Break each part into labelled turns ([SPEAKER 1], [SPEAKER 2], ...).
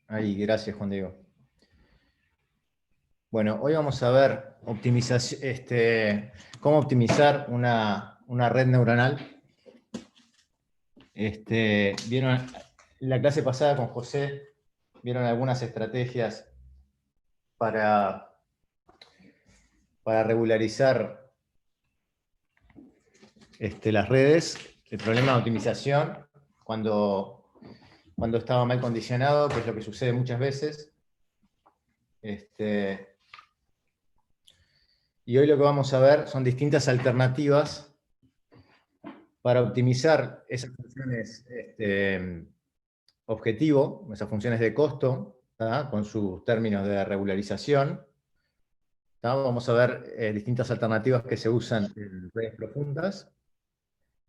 [SPEAKER 1] Ahí, gracias, Juan Diego. Bueno, hoy vamos a ver cómo optimizar una red neuronal. Vieron la clase pasada con José, vieron algunas estrategias para regularizar las redes. El problema de optimización, cuando estaba mal condicionado, que es lo que sucede muchas veces. Y hoy lo que vamos a ver son distintas alternativas para optimizar esas funciones objetivo, esas funciones de costo, ¿tá? Con sus términos de regularización. ¿Tá? Vamos a ver distintas alternativas que se usan en redes profundas,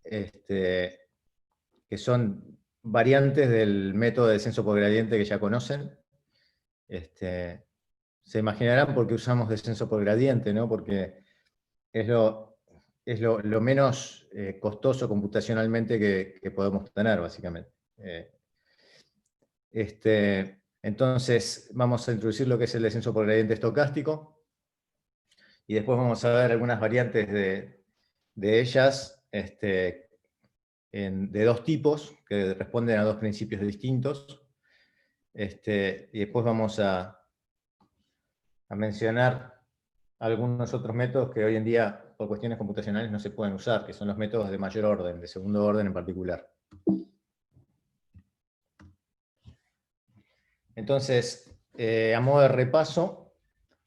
[SPEAKER 1] que son variantes del método de descenso por gradiente que ya conocen. Se imaginarán por qué usamos descenso por gradiente, ¿no? Porque es lo menos costoso computacionalmente que podemos tener, básicamente. Entonces, vamos a introducir lo que es el descenso por gradiente estocástico, y después vamos a ver algunas variantes de ellas, de dos tipos, que responden a dos principios distintos. Y después vamos a mencionar algunos otros métodos que hoy en día, por cuestiones computacionales, no se pueden usar, que son los métodos de mayor orden, de segundo orden en particular. Entonces, a modo de repaso,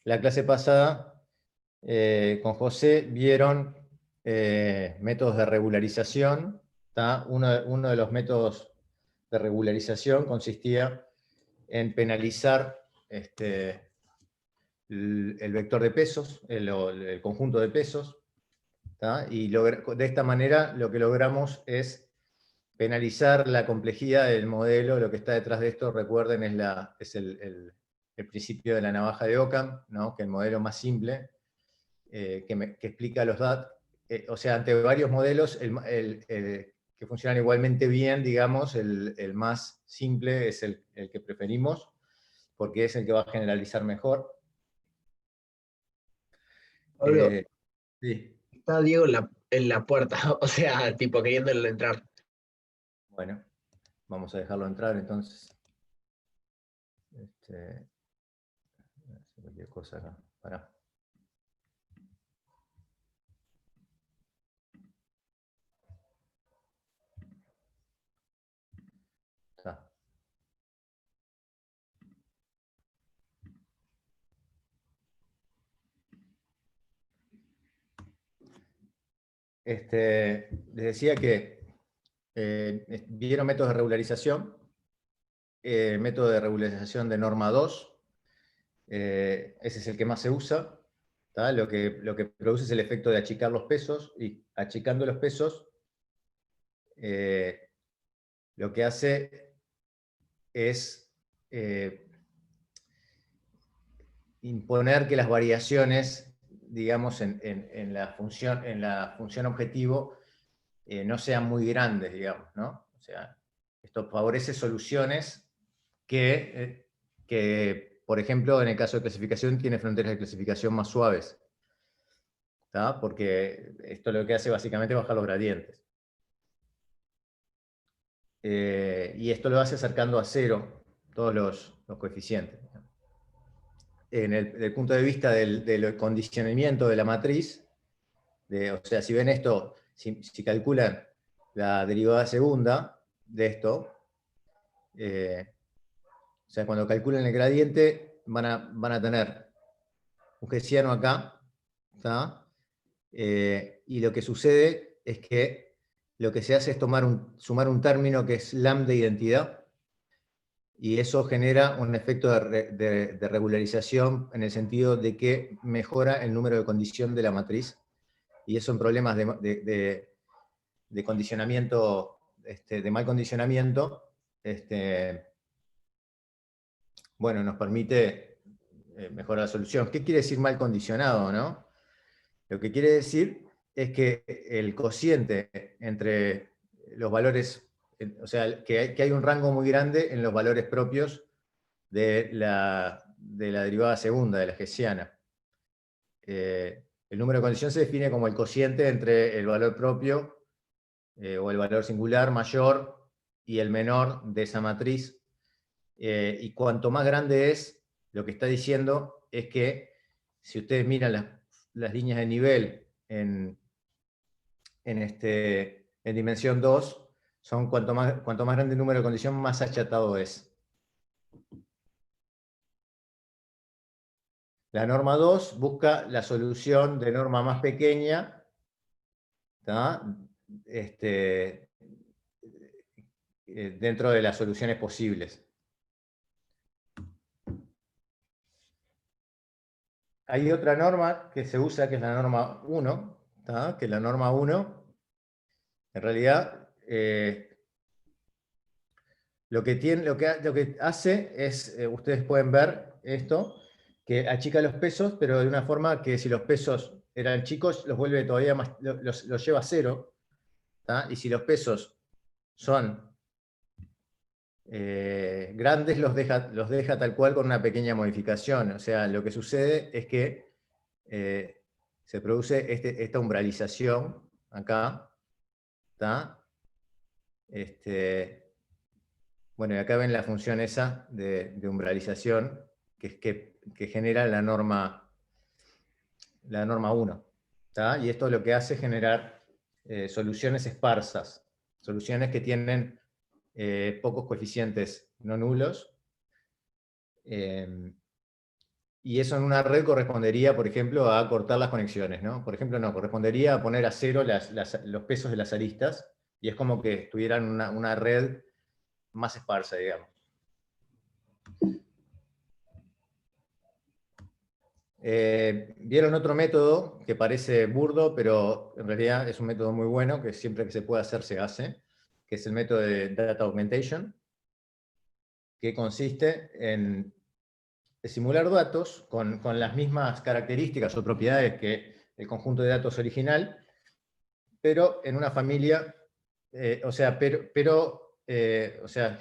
[SPEAKER 1] la clase pasada con José vieron métodos de regularización. Uno de los métodos de regularización consistía en penalizar el vector de pesos, el conjunto de pesos. Y de esta manera lo que logramos es penalizar la complejidad del modelo. Lo que está detrás de esto, recuerden, es el principio de la navaja de Occam, ¿no? Que el modelo más simple, que explica los datos, o sea, ante varios modelos, que funcionan igualmente bien, digamos, el más simple es el que preferimos, porque es el que va a generalizar mejor.
[SPEAKER 2] Pablo,
[SPEAKER 1] Sí.
[SPEAKER 2] está Diego en la puerta, o sea, tipo queriéndole entrar.
[SPEAKER 1] Bueno, vamos a dejarlo entrar entonces. Cualquier cosa acá. Pará. Está. Les decía que vieron métodos de regularización, método de regularización de norma 2, ese es el que más se usa. Lo que produce es el efecto de achicar los pesos, y achicando los pesos, lo que hace es imponer que las variaciones, digamos, en la función objetivo, no sean muy grandes, digamos, ¿no? O sea, esto favorece soluciones que, por ejemplo, en el caso de clasificación, tiene fronteras de clasificación más suaves, ¿tá? Porque esto lo que hace básicamente es bajar los gradientes. Y esto lo hace acercando a cero todos los coeficientes. Desde el punto de vista del condicionamiento de la matriz, o sea, si ven esto, si calculan la derivada segunda de esto, o sea, cuando calculen el gradiente, van a tener un hessiano acá, ¿tá? Y lo que sucede es que lo que se hace es sumar un término que es lambda identidad, y eso genera un efecto de regularización en el sentido de que mejora el número de condición de la matriz, y eso en problemas de condicionamiento, de mal condicionamiento, bueno, nos permite mejorar la solución. ¿Qué quiere decir mal condicionado, no? Lo que quiere decir es que el cociente entre los valores, o sea, que hay un rango muy grande en los valores propios de la derivada segunda, de la hessiana. El número de condición se define como el cociente entre el valor propio o el valor singular mayor y el menor de esa matriz. Y cuanto más grande es, lo que está diciendo es que si ustedes miran las líneas de nivel en dimensión 2, son cuanto más grande el número de condición, más achatado es. La norma 2 busca la solución de norma más pequeña, dentro de las soluciones posibles. Hay otra norma que se usa, que es la norma 1, que la norma 1, en realidad, lo que hace es, ustedes pueden ver esto, que achica los pesos, pero de una forma que si los pesos eran chicos, los vuelve todavía más, los lleva a cero, y si los pesos son grandes, los deja tal cual con una pequeña modificación. O sea, lo que sucede es que se produce esta umbralización acá, bueno, y acá ven la función esa de umbralización que genera la norma 1. Y esto lo que hace es generar soluciones esparsas, soluciones que tienen pocos coeficientes no nulos. Y eso en una red correspondería, por ejemplo, a cortar las conexiones, ¿no? Por ejemplo, no, correspondería a poner a cero los pesos de las aristas, y es como que tuvieran una red más esparsa, digamos. Vieron otro método que parece burdo, pero en realidad es un método muy bueno, que siempre que se puede hacer se hace, que es el método de Data Augmentation, que consiste en simular datos con las mismas características o propiedades que el conjunto de datos original, pero en una familia, o sea,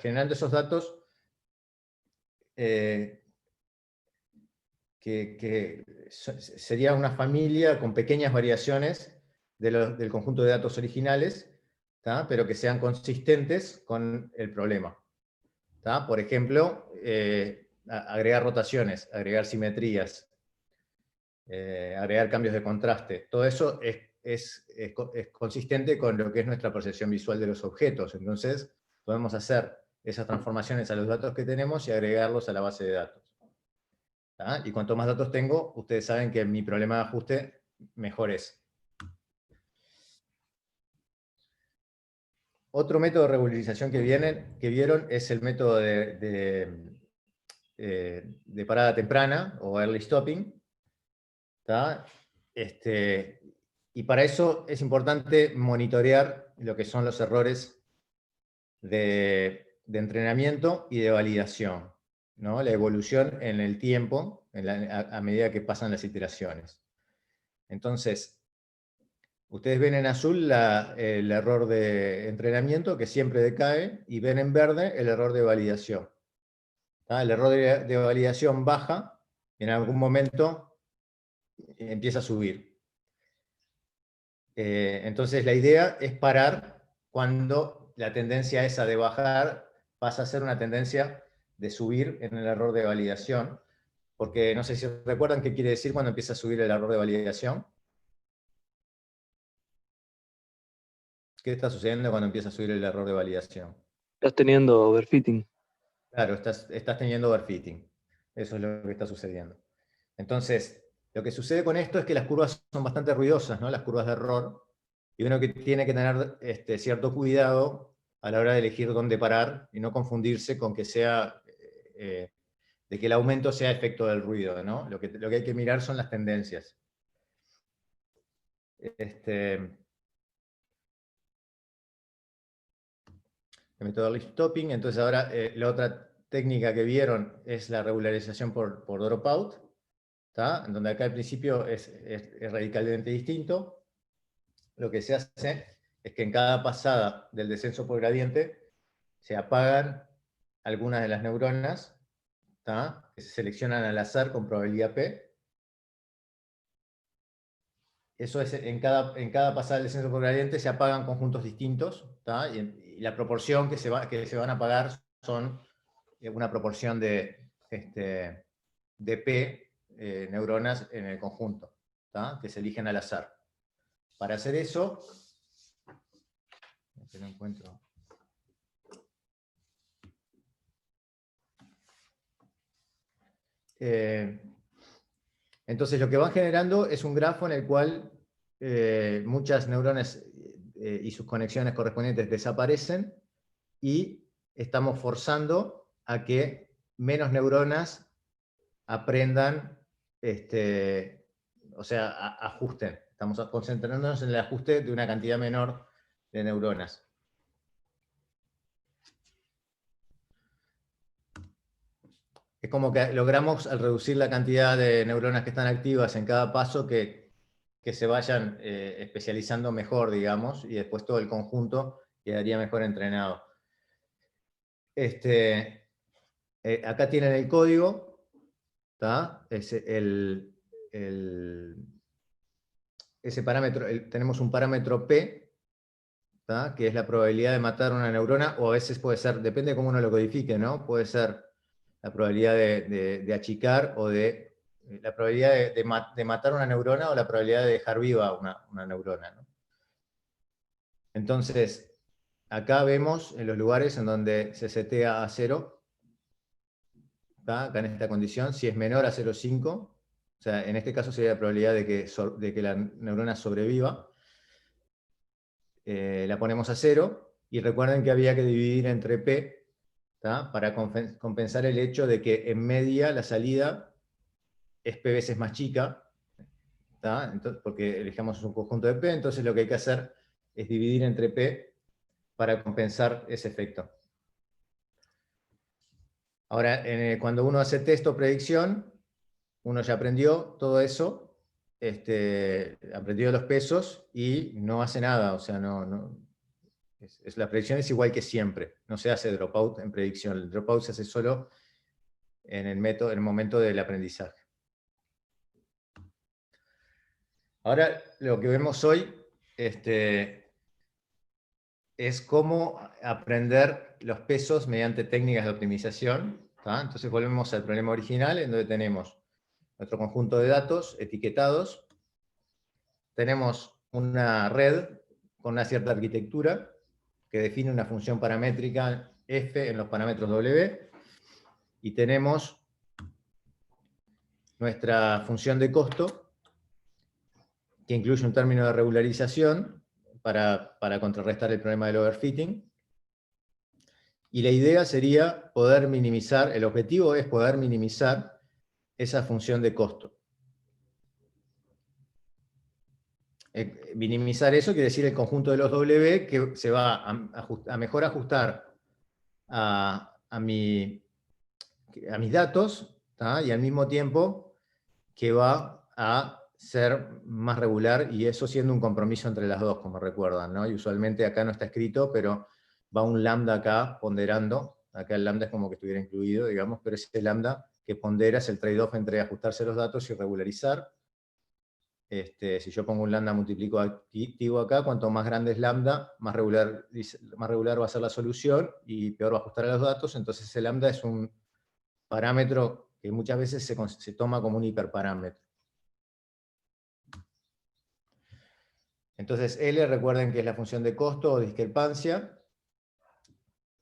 [SPEAKER 1] generando esos datos que sería una familia con pequeñas variaciones del conjunto de datos originales, pero que sean consistentes con el problema. Por ejemplo, agregar rotaciones, agregar simetrías, agregar cambios de contraste. Todo eso es consistente con lo que es nuestra percepción visual de los objetos. Entonces, podemos hacer esas transformaciones a los datos que tenemos y agregarlos a la base de datos. Y cuanto más datos tengo, ustedes saben que mi problema de ajuste mejor es. Otro método de regularización que vieron es el método de parada temprana, o early stopping. Y para eso es importante monitorear lo que son los errores de entrenamiento y de validación, ¿no? La evolución en el tiempo, a medida que pasan las iteraciones. Entonces, ustedes ven en azul el error de entrenamiento, que siempre decae, y ven en verde el error de validación. El error de validación baja, en algún momento empieza a subir. Entonces la idea es parar cuando la tendencia esa de bajar pasa a ser una tendencia de subir en el error de validación, porque no sé si recuerdan qué quiere decir cuando empieza a subir el error de validación. ¿Qué está sucediendo cuando empieza a subir el error de validación?
[SPEAKER 3] Estás teniendo overfitting.
[SPEAKER 1] Claro, estás teniendo overfitting. Eso es lo que está sucediendo. Entonces, lo que sucede con esto es que las curvas son bastante ruidosas, ¿no? Las curvas de error. Y uno que tiene que tener cierto cuidado a la hora de elegir dónde parar y no confundirse con que sea, de que el aumento sea efecto del ruido, ¿no? Lo que hay que mirar son las tendencias. El método early stopping. Entonces ahora la otra técnica que vieron es la regularización por dropout, en donde acá al principio es radicalmente distinto. Lo que se hace es que en cada pasada del descenso por gradiente se apagan algunas de las neuronas, ¿tá? Que se seleccionan al azar con probabilidad P. Eso es, en cada pasada del descenso por gradiente se apagan conjuntos distintos, ¿tá? Y la proporción que se van a apagar son una proporción de P neuronas en el conjunto, ¿tá? Que se eligen al azar. Para hacer eso, no encuentro. Entonces lo que van generando es un grafo en el cual muchas neuronas y sus conexiones correspondientes desaparecen y estamos forzando a que menos neuronas aprendan, o sea, ajusten. Estamos concentrándonos en el ajuste de una cantidad menor de neuronas. Es como que logramos, al reducir la cantidad de neuronas que están activas en cada paso, que se vayan especializando mejor, digamos, y después todo el conjunto quedaría mejor entrenado. Acá tienen el código, ¿tá? Ese parámetro, tenemos un parámetro P, ¿tá? Que es la probabilidad de matar una neurona, o a veces puede ser, depende de cómo uno lo codifique, ¿no? Puede ser la probabilidad de achicar, o la probabilidad de matar una neurona, o la probabilidad de dejar viva una neurona, ¿no? Entonces, acá vemos en los lugares en donde se setea a 0, ¿tá? Acá en esta condición, si es menor a 0,5, o sea, en este caso sería la probabilidad de que la neurona sobreviva, la ponemos a 0, y recuerden que había que dividir entre P, ¿tá? Para compensar el hecho de que en media la salida es P veces más chica, ¿tá? Entonces, porque elegimos un conjunto de P, entonces lo que hay que hacer es dividir entre P para compensar ese efecto. Ahora, cuando uno hace test o predicción, uno ya aprendió todo eso, aprendió los pesos y no hace nada, o sea, la predicción es igual que siempre, no se hace dropout en predicción, el dropout se hace solo en el momento del aprendizaje. Ahora, lo que vemos hoy es cómo aprender los pesos mediante técnicas de optimización, ¿tá? Entonces volvemos al problema original, en donde tenemos nuestro conjunto de datos etiquetados, tenemos una red con una cierta arquitectura que define una función paramétrica f en los parámetros w, y tenemos nuestra función de costo, que incluye un término de regularización para contrarrestar el problema del overfitting. Y la idea sería poder minimizar, el objetivo es poder minimizar esa función de costo. Minimizar eso quiere decir el conjunto de los W, que se va a mejor ajustar a mis datos, ¿tá? Y al mismo tiempo que va a ser más regular, y eso siendo un compromiso entre las dos, como recuerdan, ¿no? Y usualmente acá no está escrito, pero va un lambda acá ponderando. Acá el lambda es como que estuviera incluido, digamos, pero ese lambda que pondera es el trade-off entre ajustarse los datos y regularizar. Si yo pongo un lambda multiplicativo acá, cuanto más grande es lambda, más regular va a ser la solución y peor va a ajustar a los datos. Entonces ese lambda es un parámetro que muchas veces se toma como un hiperparámetro. Entonces L, recuerden que es la función de costo o discrepancia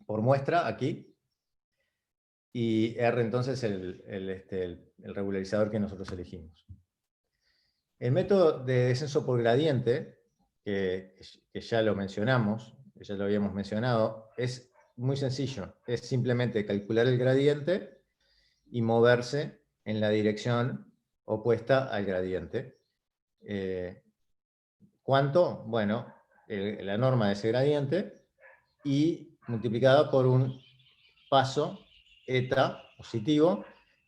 [SPEAKER 1] por muestra aquí, y R entonces el regularizador que nosotros elegimos. El método de descenso por gradiente, que ya lo mencionamos, que ya lo habíamos mencionado, es muy sencillo. Es simplemente calcular el gradiente y moverse en la dirección opuesta al gradiente. ¿Cuánto? Bueno, la norma de ese gradiente, y multiplicada por un paso eta positivo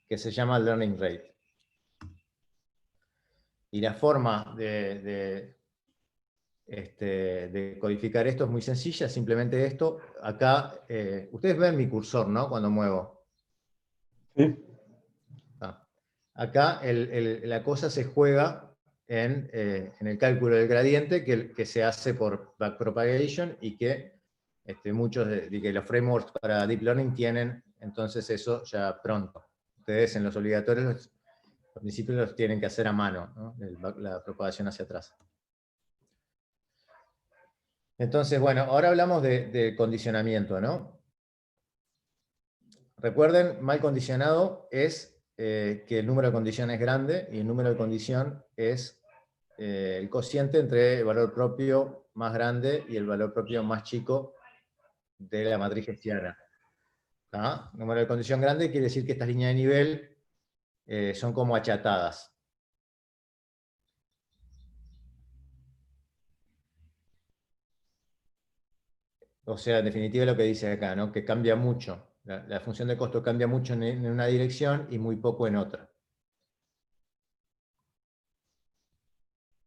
[SPEAKER 1] que se llama learning rate. Y la forma de codificar esto es muy sencilla, simplemente esto. Acá, ustedes ven mi cursor, ¿no? Cuando muevo.
[SPEAKER 4] Sí.
[SPEAKER 1] acá la cosa se juega en el cálculo del gradiente que se hace por backpropagation y que muchos de que los frameworks para Deep Learning tienen entonces eso ya pronto. Ustedes en los obligatorios, los principios los tienen que hacer a mano, ¿no? La propagación hacia atrás. Entonces, bueno, ahora hablamos de condicionamiento, ¿no? Recuerden, mal condicionado es que el número de condiciones es grande y el número de condición es el cociente entre el valor propio más grande y el valor propio más chico de la matriz hessiana. ¿Ah? Número de condición grande quiere decir que estas líneas de nivel son como achatadas. O sea, en definitiva lo que dice acá, ¿no? Que cambia mucho. La función de costo cambia mucho en una dirección y muy poco en otra.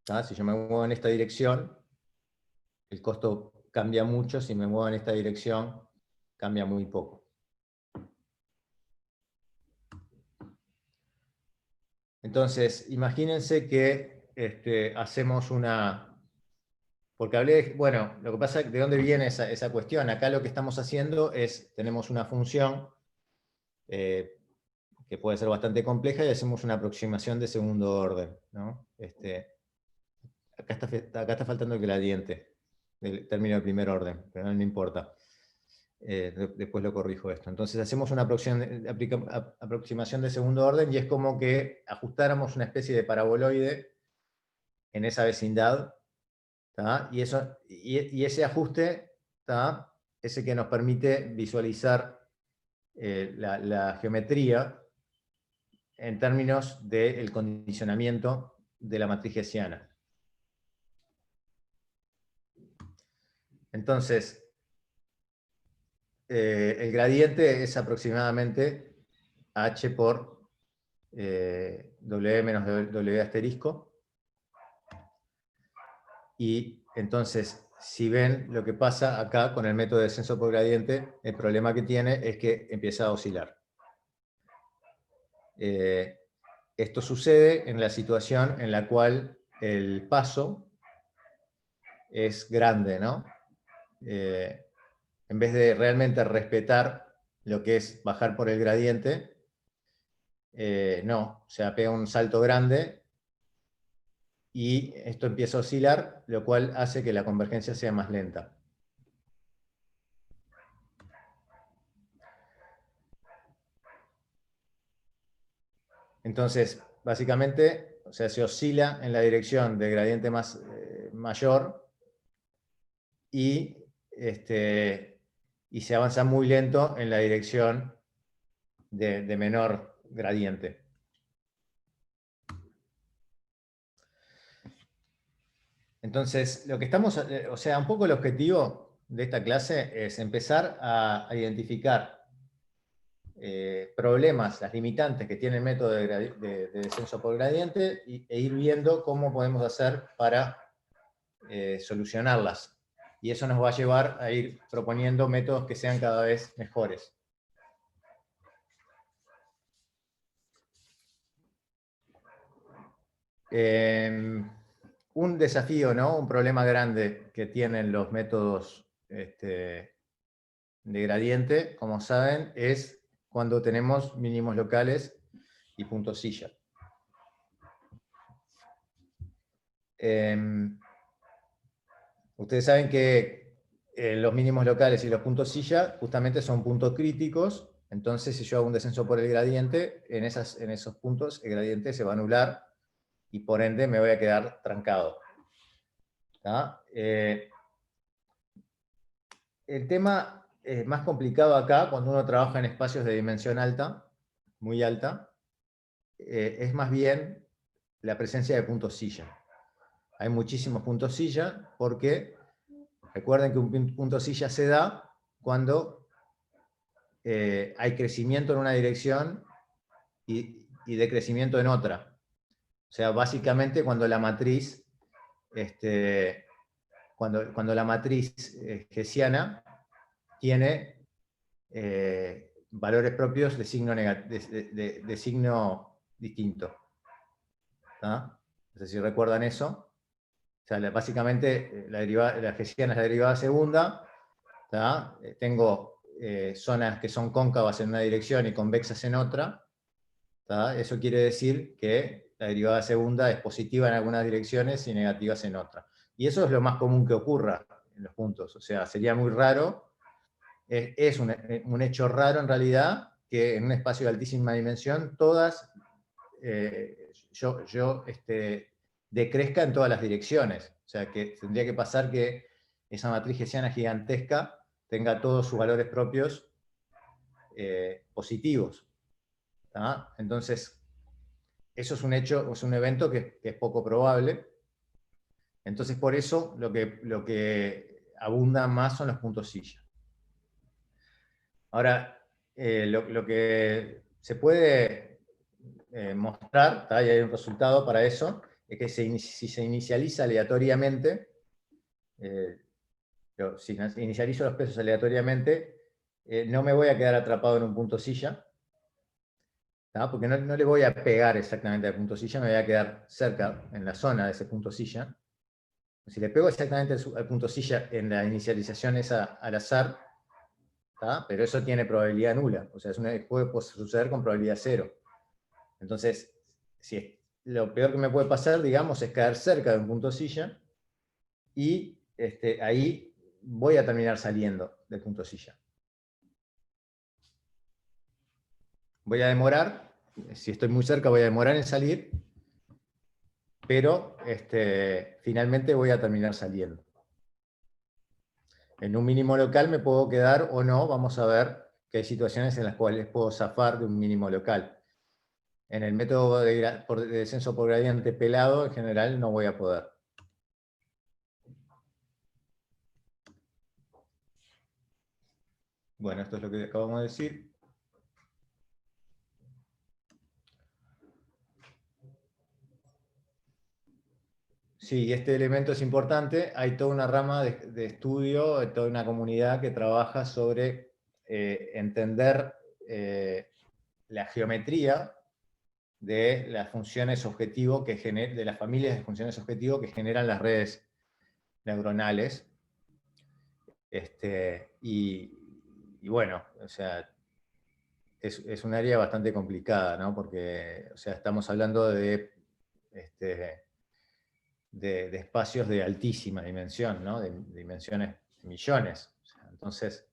[SPEAKER 1] ¿Ah? Si yo me muevo en esta dirección, el costo cambia mucho. Si me muevo en esta dirección, cambia muy poco. Entonces, imagínense que hacemos una... Porque hablé, bueno, lo que pasa es de dónde viene esa cuestión. Acá lo que estamos haciendo es, tenemos una función que puede ser bastante compleja y hacemos una aproximación de segundo orden, ¿no? Acá está faltando el gradiente del término de primer orden, pero no importa. Después lo corrijo esto. Entonces hacemos una aproximación de segundo orden y es como que ajustáramos una especie de paraboloide en esa vecindad, ¿tá? Y ese ajuste, ¿tá? Es el que nos permite visualizar la geometría en términos del condicionamiento de la matriz hessiana. Entonces, el gradiente es aproximadamente h por w menos w asterisco. Y entonces, si ven lo que pasa acá con el método de descenso por gradiente, el problema que tiene es que empieza a oscilar. Esto sucede en la situación en la cual el paso es grande, ¿no? En vez de realmente respetar lo que es bajar por el gradiente, no, o sea, pega un salto grande y esto empieza a oscilar, lo cual hace que la convergencia sea más lenta. Entonces, básicamente, o sea, se oscila en la dirección de gradiente mayor y se avanza muy lento en la dirección de menor gradiente. Entonces, lo que estamos, o sea, un poco el objetivo de esta clase es empezar a identificar problemas, las limitantes que tiene el método de descenso por gradiente e ir viendo cómo podemos hacer para solucionarlas. Y eso nos va a llevar a ir proponiendo métodos que sean cada vez mejores. Un desafío, ¿no? Un problema grande que tienen los métodos de gradiente, como saben, es cuando tenemos mínimos locales y puntos silla. Ustedes saben que los mínimos locales y los puntos silla justamente son puntos críticos, entonces si yo hago un descenso por el gradiente, en esos puntos el gradiente se va a anular y por ende me voy a quedar trancado. El tema más complicado acá, cuando uno trabaja en espacios de dimensión alta, muy alta, es más bien la presencia de puntos silla. Hay muchísimos puntos silla porque recuerden que un punto silla se da cuando hay crecimiento en una dirección y decrecimiento en otra. O sea, básicamente cuando la matriz, cuando la matriz hessiana tiene valores propios de signo distinto. ¿Tá? No sé si recuerdan eso. O sea, básicamente la hessiana es la derivada segunda. ¿Tá? Tengo zonas que son cóncavas en una dirección y convexas en otra. ¿Tá? Eso quiere decir que la derivada segunda es positiva en algunas direcciones y negativas en otras. Y eso es lo más común que ocurra en los puntos. O sea, sería muy raro. Es un hecho raro en realidad que en un espacio de altísima dimensión todas decrezca en todas las direcciones. O sea, que tendría que pasar que esa matriz hessiana gigantesca tenga todos sus valores propios positivos. ¿Tá? Entonces, eso es un hecho, es un evento que es poco probable. Entonces, por eso lo que abunda más son los puntos silla. Ahora, lo que se puede mostrar, ¿tá? Y hay un resultado para eso, es que si se inicializa aleatoriamente, si inicializo los pesos aleatoriamente, no me voy a quedar atrapado en un punto silla, ¿tá? Porque no le voy a pegar exactamente al punto silla, me voy a quedar cerca, en la zona de ese punto silla. Si le pego exactamente al punto silla en la inicialización esa al azar, ¿tá? Pero eso tiene probabilidad nula, o sea, puede suceder con probabilidad 0. Entonces, lo peor que me puede pasar, digamos, es caer cerca de un punto silla, y ahí voy a terminar saliendo del punto silla. Voy a demorar, si estoy muy cerca voy a demorar en salir, pero finalmente voy a terminar saliendo. En un mínimo local me puedo quedar o no, vamos a ver que hay situaciones en las cuales puedo zafar de un mínimo local. En el método de descenso por gradiente pelado, en general, no voy a poder. Bueno, esto es lo que acabamos de decir. Sí, este elemento es importante. Hay toda una rama de estudio, toda una comunidad que trabaja sobre entender la geometría de las funciones objetivo de las familias de funciones objetivo que generan las redes neuronales. Y bueno, o sea, es un área bastante complicada, ¿no? Porque, o sea, estamos hablando de espacios de altísima dimensión, ¿no? De dimensiones de millones. O sea, entonces,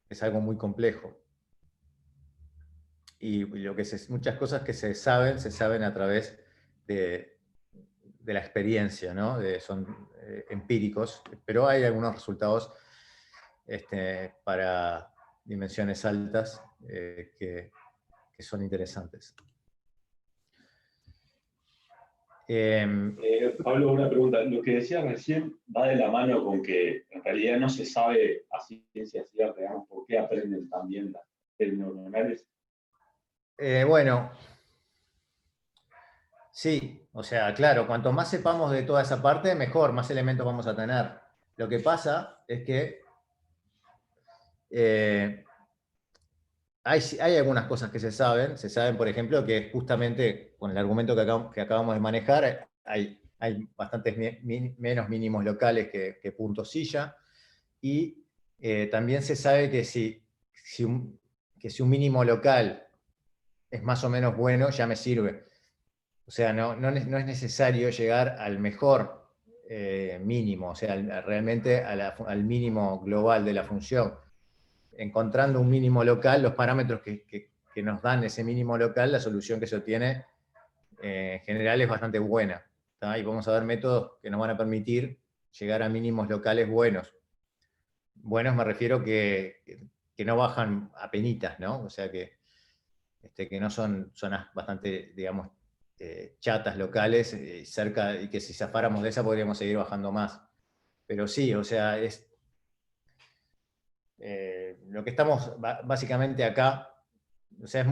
[SPEAKER 1] es algo muy complejo. Y muchas cosas que se saben a través de la experiencia, ¿no? Son empíricos, pero hay algunos resultados para dimensiones altas que son interesantes.
[SPEAKER 4] Pablo, una pregunta. Lo que decías recién va de la mano con que en realidad no se sabe a ciencia cierta, digamos, por qué aprenden también las redes neuronales.
[SPEAKER 1] Bueno, sí, o sea, claro, cuanto más sepamos de toda esa parte, mejor, más elementos vamos a tener. Lo que pasa es que hay algunas cosas que se saben, por ejemplo, que justamente con el argumento que acabamos de manejar, hay bastantes menos mínimos locales que puntos silla, y también se sabe que si un mínimo local es más o menos bueno, ya me sirve. O sea, no es necesario llegar al mejor mínimo, o sea, realmente al mínimo global de la función. Encontrando un mínimo local, los parámetros que nos dan ese mínimo local, la solución que se obtiene en general es bastante buena. ¿Tá? Y vamos a ver métodos que nos van a permitir llegar a mínimos locales buenos. Buenos me refiero que no bajan a penitas, ¿no? O sea, que no son zonas bastante, digamos, chatas locales, cerca, y que si zafáramos de esa podríamos seguir bajando más. Pero sí, o sea, lo que estamos básicamente acá, o sea,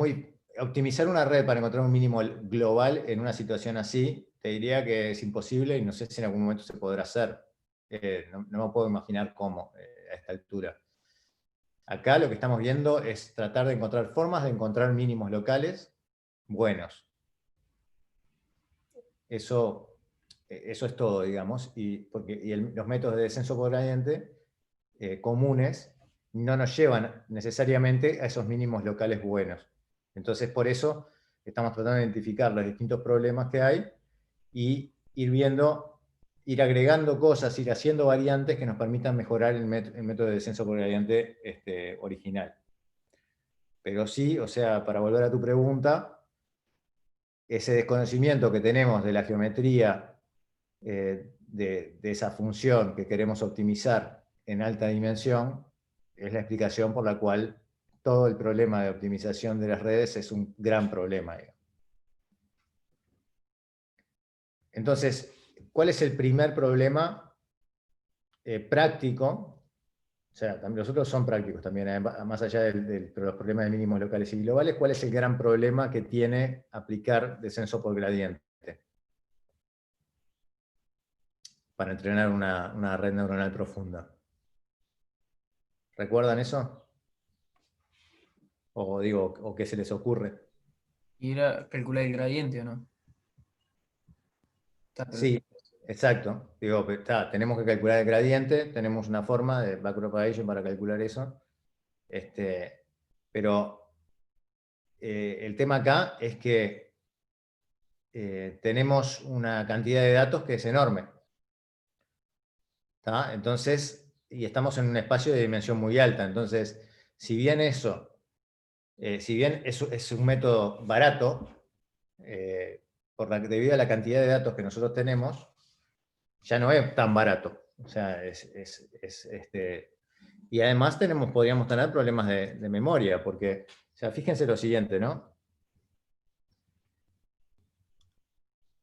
[SPEAKER 1] optimizar una red para encontrar un mínimo global en una situación así, te diría que es imposible, y no sé si en algún momento se podrá hacer. No me puedo imaginar cómo a esta altura. Acá lo que estamos viendo es tratar de encontrar formas de encontrar mínimos locales buenos. eso es todo, digamos, y los métodos de descenso por gradiente comunes no nos llevan necesariamente a esos mínimos locales buenos. Entonces, por eso estamos tratando de identificar los distintos problemas que hay y ir agregando cosas, ir haciendo variantes que nos permitan mejorar el método de descenso por gradiente original. Pero sí, o sea, para volver a tu pregunta, ese desconocimiento que tenemos de la geometría de esa función que queremos optimizar en alta dimensión es la explicación por la cual todo el problema de optimización de las redes es un gran problema. Entonces, ¿cuál es el primer problema práctico? O sea, los otros son prácticos también, más allá de los problemas de mínimos locales y globales. ¿Cuál es el gran problema que tiene aplicar descenso por gradiente para entrenar una red neuronal profunda? ¿Recuerdan eso? ¿O qué se les ocurre?
[SPEAKER 5] Ir a calcular el gradiente, ¿o no?
[SPEAKER 1] Sí, exacto. Tenemos que calcular el gradiente, tenemos una forma de backpropagation para calcular eso. Pero el tema acá es que tenemos una cantidad de datos que es enorme. Entonces, y estamos en un espacio de dimensión muy alta. Entonces, si bien es un método barato, debido a la cantidad de datos que nosotros tenemos, ya no es tan barato. O sea, y además podríamos tener problemas de memoria, porque, o sea, fíjense lo siguiente, ¿no?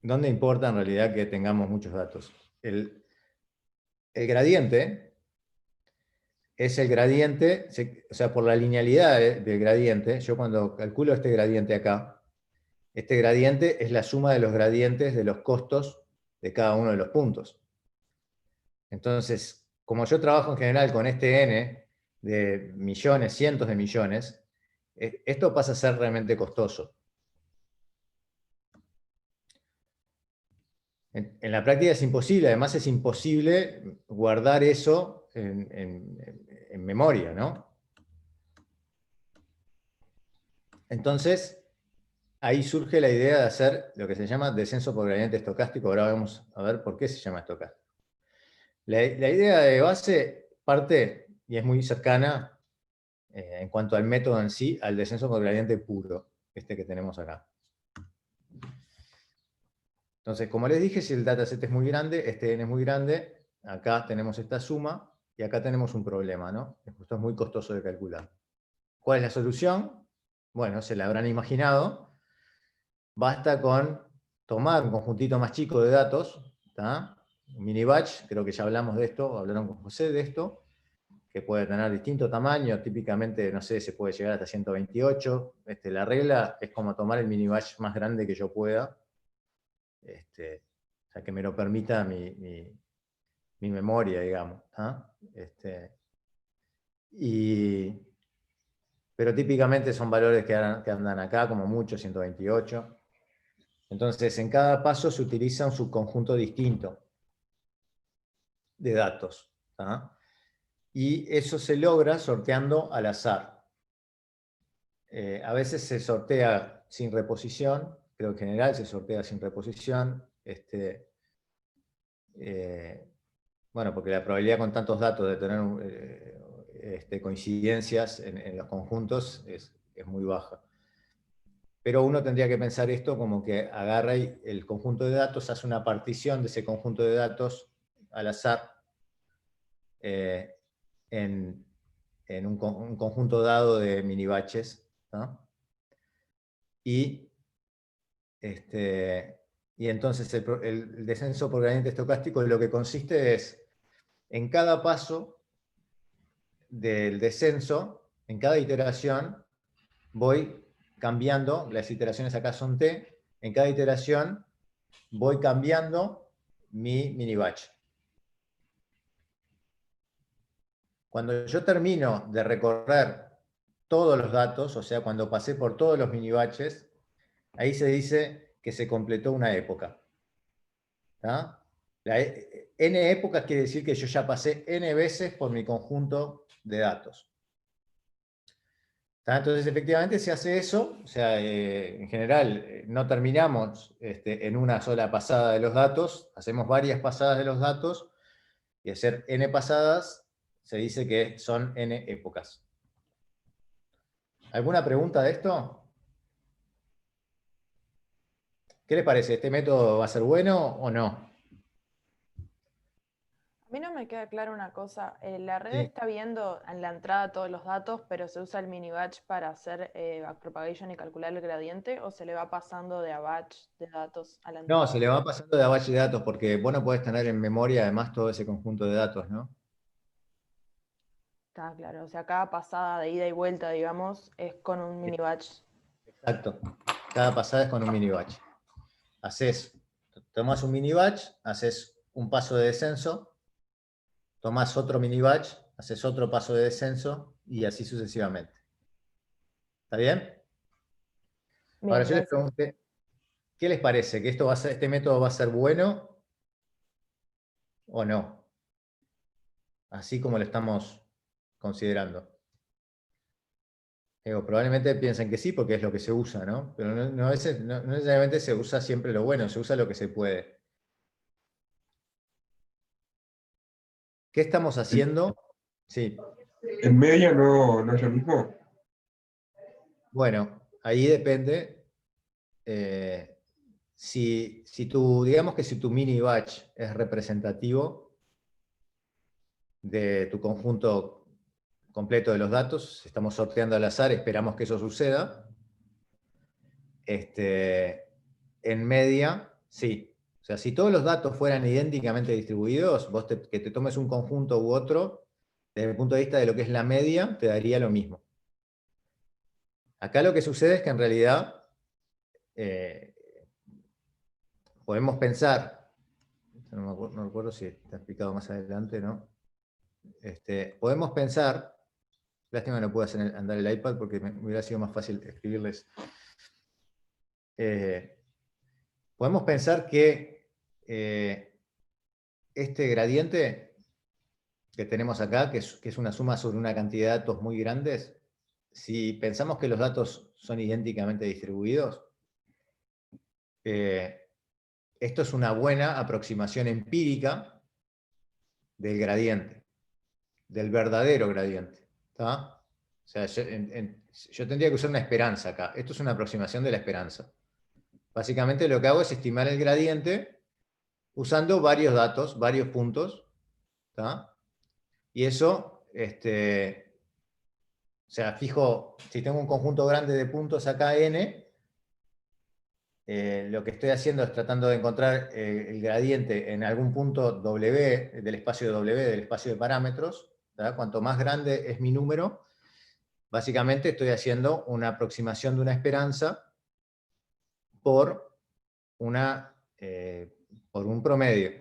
[SPEAKER 1] ¿Dónde importa en realidad que tengamos muchos datos? El gradiente es el gradiente, o sea, por la linealidad del gradiente, yo cuando calculo este gradiente acá, este gradiente es la suma de los gradientes de los costos de cada uno de los puntos. Entonces, como yo trabajo en general con este n de millones, cientos de millones, esto pasa a ser realmente costoso. En la práctica es imposible, además es imposible guardar eso en memoria, ¿no? Entonces, ahí surge la idea de hacer lo que se llama descenso por gradiente estocástico. Ahora vamos a ver por qué se llama estocástico. La idea de base parte, y es muy cercana en cuanto al método en sí, al descenso por gradiente puro, este que tenemos acá. Entonces, como les dije, si el dataset es muy grande, este n es muy grande, acá tenemos esta suma, y acá tenemos un problema, ¿no? Esto es muy costoso de calcular. ¿Cuál es la solución? Bueno, se la habrán imaginado. Basta con tomar un conjuntito más chico de datos, un mini batch, creo que ya hablamos de esto, hablaron con José de esto, que puede tener distinto tamaño, típicamente, no sé, se puede llegar hasta 128. La regla es como tomar el mini batch más grande que yo pueda, o sea, que me lo permita mi memoria, digamos. Pero típicamente son valores que andan acá, como mucho, 128. Entonces, en cada paso se utiliza un subconjunto distinto de datos. Y eso se logra sorteando al azar. A veces se sortea sin reposición, creo que en general se sortea sin reposición. Bueno, porque la probabilidad con tantos datos de tener coincidencias en los conjuntos es muy baja. Pero uno tendría que pensar esto como que agarra el conjunto de datos, hace una partición de ese conjunto de datos al azar en un conjunto dado de mini batches, ¿no? Y entonces el descenso por gradiente estocástico lo que consiste es, en cada paso del descenso, en cada iteración, voy cambiando, las iteraciones acá son t, en cada iteración voy cambiando mi mini batch. Cuando yo termino de recorrer todos los datos, o sea, cuando pasé por todos los mini batches, ahí se dice que se completó una época. ¿tá? N épocas quiere decir que yo ya pasé N veces por mi conjunto de datos. ¿Tá? Entonces, efectivamente, se hace eso. O sea, en general, no terminamos en una sola pasada de los datos, hacemos varias pasadas de los datos, y hacer N pasadas se dice que son N épocas. ¿Alguna pregunta de esto? ¿Qué les parece? ¿Este método va a ser bueno o no?
[SPEAKER 6] A mí no me queda clara una cosa. La red
[SPEAKER 1] Sí.
[SPEAKER 6] está viendo en la entrada todos los datos, pero se usa el mini batch para hacer backpropagation y calcular el gradiente, o se le va pasando de a batch de datos a la entrada.
[SPEAKER 1] No, se le va pasando de a base de datos, porque vos no podés tener en memoria además todo ese conjunto de datos, ¿no?
[SPEAKER 6] Está claro. O sea, cada pasada de ida y vuelta, digamos, es con un mini batch.
[SPEAKER 1] Exacto. Cada pasada es con un mini batch. Tomás un mini batch, haces un paso de descenso, tomás otro mini batch, haces otro paso de descenso, y así sucesivamente. ¿Está bien?
[SPEAKER 6] Bien,
[SPEAKER 1] Ahora yo les
[SPEAKER 6] gracias.
[SPEAKER 1] pregunté, ¿qué les parece? ¿Que este método va a ser bueno o no? Así como lo estamos considerando. Probablemente piensen que sí, porque es lo que se usa, ¿no? Pero no necesariamente se usa siempre lo bueno, se usa lo que se puede. ¿Qué estamos haciendo? Sí.
[SPEAKER 7] ¿En media no es lo mismo?
[SPEAKER 1] Bueno, ahí depende. Digamos que si tu mini batch es representativo de tu conjunto completo de los datos, estamos sorteando al azar, esperamos que eso suceda. En media, sí. O sea, si todos los datos fueran idénticamente distribuidos, que te tomes un conjunto u otro, desde el punto de vista de lo que es la media, te daría lo mismo. Acá lo que sucede es que en realidad podemos pensar, no recuerdo si está explicado más adelante, ¿no? Podemos pensar, lástima que no puedo hacer andar el iPad porque me hubiera sido más fácil escribirles. Podemos pensar que este gradiente que tenemos acá, que es una suma sobre una cantidad de datos muy grandes, si pensamos que los datos son idénticamente distribuidos, esto es una buena aproximación empírica del gradiente, del verdadero gradiente. ¿Tá? O sea, yo tendría que usar una esperanza acá. Esto es una aproximación de la esperanza. Básicamente lo que hago es estimar el gradiente usando varios datos, varios puntos. ¿Tá? Y eso, o sea, fijo, si tengo un conjunto grande de puntos acá, n, lo que estoy haciendo es tratando de encontrar el gradiente en algún punto W, del espacio de W, del espacio de parámetros. ¿Tá? Cuanto más grande es mi número, básicamente estoy haciendo una aproximación de una esperanza por por un promedio.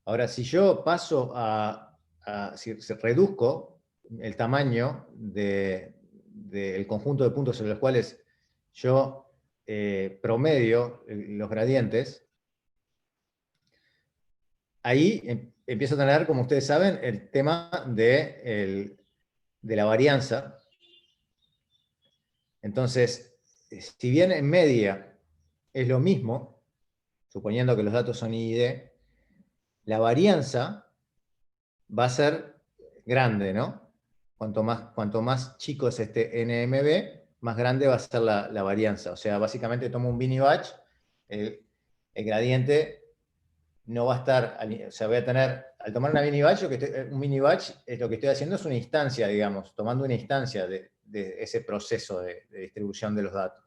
[SPEAKER 1] Ahora, si yo paso si reduzco el tamaño del conjunto de puntos sobre los cuales yo promedio los gradientes, ahí empiezo a tener, como ustedes saben, el tema de la varianza. Entonces, si bien en media es lo mismo, suponiendo que los datos son I y D, la varianza va a ser grande, ¿no? Cuanto más chico es este NMB, más grande va a ser la varianza. O sea, básicamente tomo un mini batch, el gradiente no va a estar, o sea, voy a tener, al tomar una mini batch, un mini batch es lo que estoy haciendo es una instancia, digamos, tomando una instancia de ese proceso de distribución de los datos.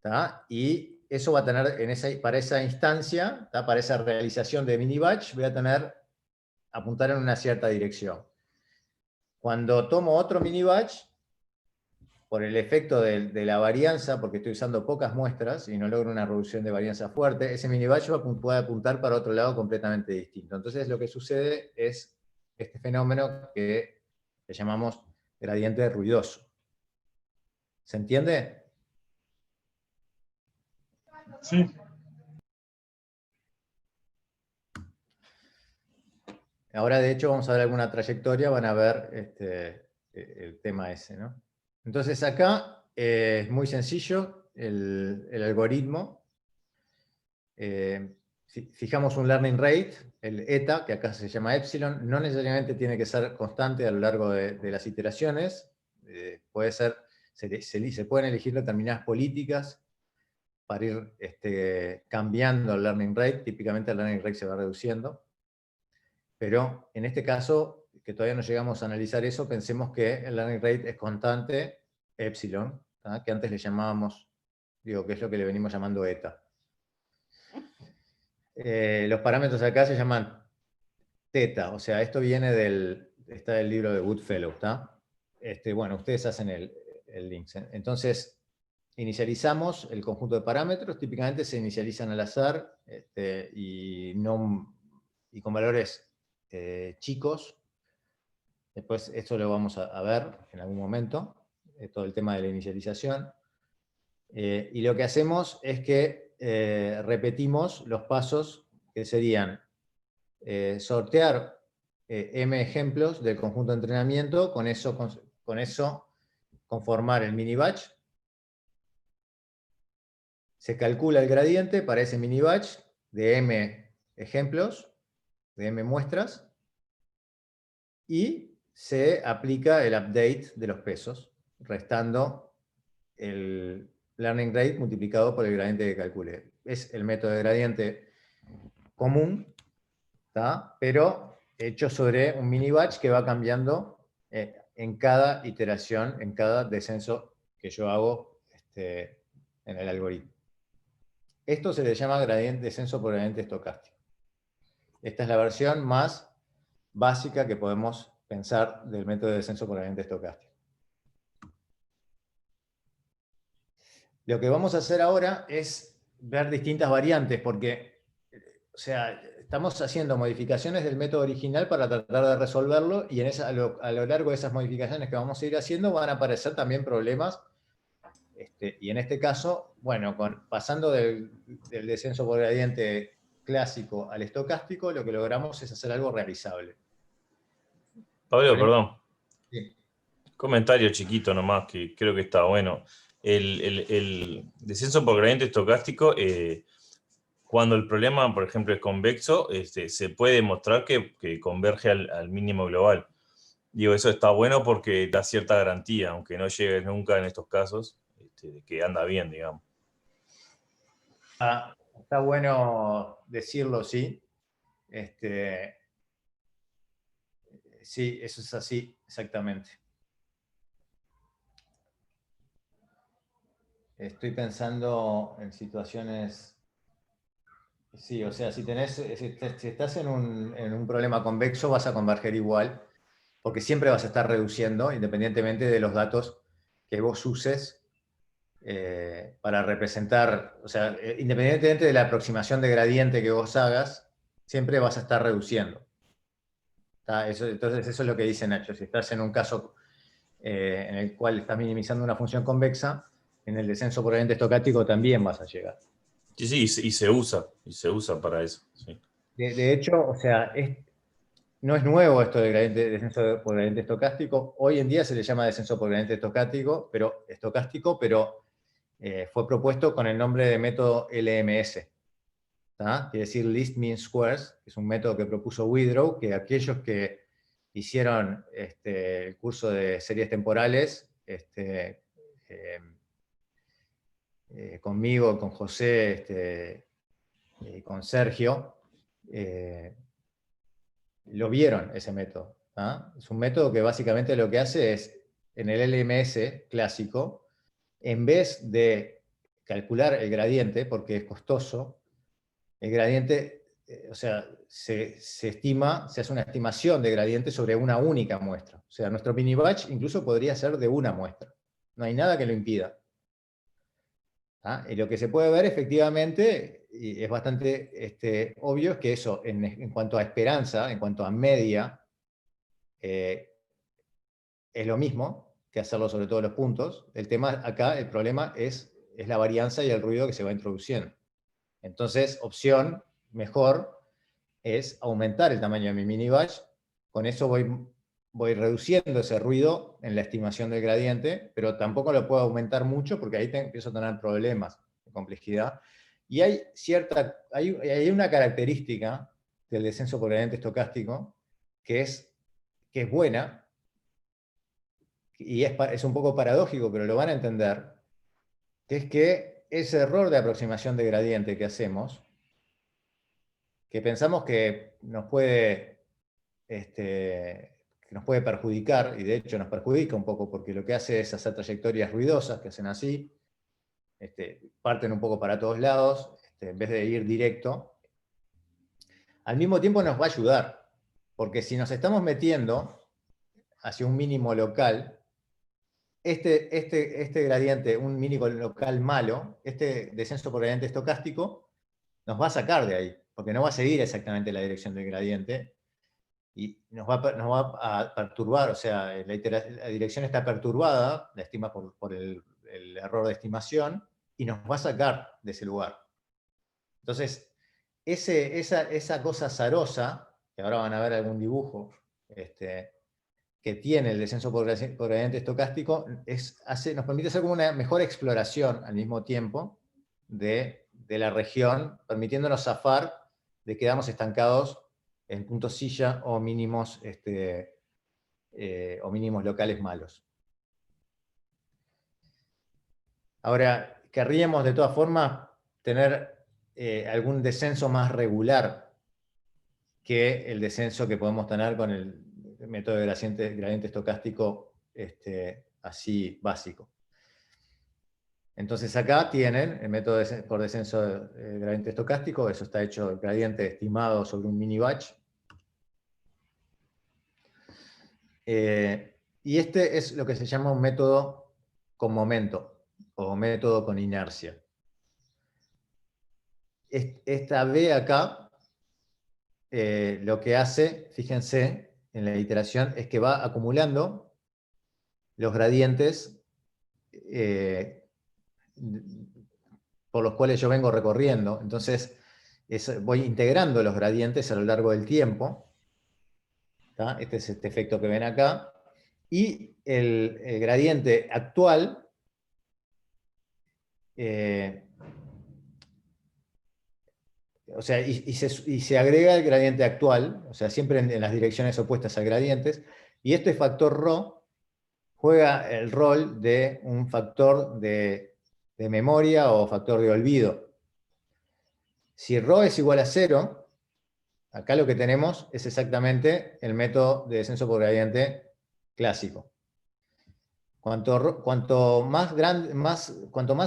[SPEAKER 1] ¿Tá? Y eso va a tener, para esa instancia, ¿tá? Para esa realización de mini batch, voy a apuntar en una cierta dirección. Cuando tomo otro mini batch, por el efecto de la varianza, porque estoy usando pocas muestras y no logro una reducción de varianza fuerte, ese mini batch puede apuntar para otro lado completamente distinto. Entonces lo que sucede es este fenómeno que le llamamos gradiente ruidoso. ¿Se entiende?
[SPEAKER 7] Sí.
[SPEAKER 1] Ahora, de hecho, vamos a ver alguna trayectoria, van a ver el tema ese, ¿no? Entonces acá es muy sencillo el algoritmo. Fijamos un learning rate, el eta, que acá se llama epsilon, no necesariamente tiene que ser constante a lo largo de las iteraciones, puede ser, se pueden elegir determinadas políticas para ir cambiando el learning rate, típicamente el learning rate se va reduciendo, pero en este caso, que todavía no llegamos a analizar eso, pensemos que el learning rate es constante, epsilon, ¿tá? Que antes le llamábamos, digo, que es lo que le venimos llamando eta. Los parámetros acá se llaman teta, o sea, esto viene está del libro de Goodfellow, ¿está? Bueno, ustedes hacen el link. Entonces, inicializamos el conjunto de parámetros, típicamente se inicializan al azar y con valores chicos. Después esto lo vamos a ver en algún momento, todo el tema de la inicialización. Y lo que hacemos es que repetimos los pasos que serían sortear m ejemplos del conjunto de entrenamiento, con eso conformar el mini batch. Se calcula el gradiente para ese mini batch de m ejemplos, de m muestras, y se aplica el update de los pesos, restando el learning rate multiplicado por el gradiente que calcule. Es el método de gradiente común, ¿tá? Pero hecho sobre un mini batch que va cambiando en cada iteración, en cada descenso que yo hago en el algoritmo. Esto se le llama descenso por gradiente estocástico. Esta es la versión más básica que podemos pensar del método de descenso por gradiente estocástico. Lo que vamos a hacer ahora es ver distintas variantes, porque, o sea, estamos haciendo modificaciones del método original para tratar de resolverlo, y a lo largo de esas modificaciones que vamos a ir haciendo van a aparecer también problemas, y en este caso, bueno, pasando del descenso por gradiente clásico al estocástico, lo que logramos es hacer algo realizable.
[SPEAKER 8] Pablo, perdón.
[SPEAKER 1] Sí.
[SPEAKER 8] Comentario chiquito nomás, que creo que está bueno. El descenso por gradiente estocástico, cuando el problema, por ejemplo, es convexo, se puede demostrar que converge al mínimo global. Digo, eso está bueno porque da cierta garantía, aunque no llegue nunca en estos casos, de que anda bien, digamos.
[SPEAKER 1] Está bueno decirlo, sí. Sí, eso es así, exactamente. Estoy pensando en situaciones... Sí, o sea, si estás en un problema convexo, vas a converger igual, porque siempre vas a estar reduciendo, independientemente de los datos que vos uses para representar, o sea, independientemente de la aproximación de gradiente que vos hagas, siempre vas a estar reduciendo. Entonces eso es lo que dice Nacho. Si estás en un caso en el cual estás minimizando una función convexa, en el descenso por gradiente estocástico también vas a llegar.
[SPEAKER 8] Sí, y se usa para eso. Sí.
[SPEAKER 1] De hecho, o sea, no es nuevo esto de descenso por gradiente estocástico. Hoy en día se le llama descenso por gradiente estocástico, pero fue propuesto con el nombre de método LMS. ¿Tá? Quiere decir Least Mean Squares, que es un método que propuso Widrow, que aquellos que hicieron el curso de series temporales, conmigo, con José, con Sergio, lo vieron ese método. ¿Ah? Es un método que básicamente lo que hace es, en el LMS clásico, en vez de calcular el gradiente, porque es costoso, el gradiente, o sea, se hace una estimación de gradiente sobre una única muestra. O sea, nuestro mini batch incluso podría ser de una muestra. No hay nada que lo impida. ¿Ah? Y lo que se puede ver efectivamente, y es bastante obvio, es que eso, en cuanto a esperanza, en cuanto a media, es lo mismo que hacerlo sobre todos los puntos. El tema acá, el problema es la varianza y el ruido que se va introduciendo. Entonces, opción mejor es aumentar el tamaño de mi mini batch. Con eso voy reduciendo ese ruido en la estimación del gradiente, pero tampoco lo puedo aumentar mucho porque ahí empiezo a tener problemas de complejidad. Y hay una característica del descenso por gradiente estocástico que es buena, y es un poco paradójico, pero lo van a entender, que es que ese error de aproximación de gradiente que hacemos, que pensamos que nos puede perjudicar, y de hecho nos perjudica un poco, porque lo que hace es hacer trayectorias ruidosas, que hacen así, parten un poco para todos lados, en vez de ir directo. Al mismo tiempo nos va a ayudar, porque si nos estamos metiendo hacia un mínimo local, este gradiente, un mínimo local malo, este descenso por gradiente estocástico, nos va a sacar de ahí, porque no va a seguir exactamente la dirección del gradiente, y nos va a perturbar, o sea, la dirección está perturbada, la estima por el error de estimación, y nos va a sacar de ese lugar. Entonces, esa cosa azarosa, que ahora van a ver algún dibujo, que tiene el descenso por gradiente estocástico, nos permite hacer como una mejor exploración al mismo tiempo de la región, permitiéndonos zafar de quedarnos estancados en puntos silla o mínimos locales malos. Ahora, querríamos de todas formas tener algún descenso más regular que el descenso que podemos tener con el método de gradiente estocástico así básico. Entonces acá tienen el método por descenso de gradiente estocástico, eso está hecho el gradiente estimado sobre un mini batch. Y este es lo que se llama un método con momento, o método con inercia. Esta B acá, lo que hace, fíjense, en la iteración, es que va acumulando los gradientes por los cuales yo vengo recorriendo. Entonces, voy integrando los gradientes a lo largo del tiempo. ¿Tá? Este es este efecto que ven acá. Y el gradiente actual o sea, y se agrega el gradiente actual, o sea, siempre en las direcciones opuestas a gradientes, y este factor ρ juega el rol de un factor de memoria o factor de olvido. Si ρ es igual a 0, acá lo que tenemos es exactamente el método de descenso por gradiente clásico. Cuanto más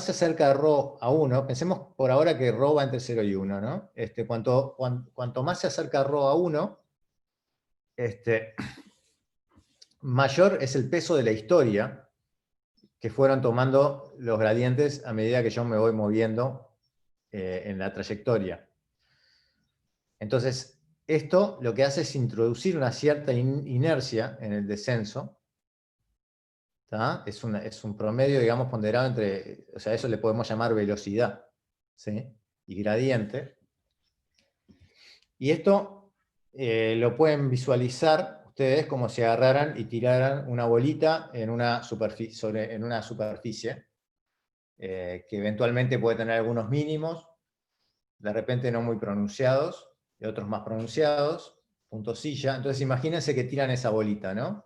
[SPEAKER 1] se acerca ρ a 1, pensemos por ahora que ρ va entre 0 y 1, ¿no? Cuanto más se acerca ρ a 1, mayor es el peso de la historia que fueron tomando los gradientes a medida que yo me voy moviendo en la trayectoria. Entonces, esto lo que hace es introducir una cierta inercia en el descenso. Es un promedio, digamos, ponderado entre, o sea, eso le podemos llamar velocidad, ¿sí? Y gradiente. Y esto lo pueden visualizar ustedes como si agarraran y tiraran una bolita en una superficie que eventualmente puede tener algunos mínimos, de repente no muy pronunciados, y otros más pronunciados, punto silla. Entonces imagínense que tiran esa bolita, ¿no?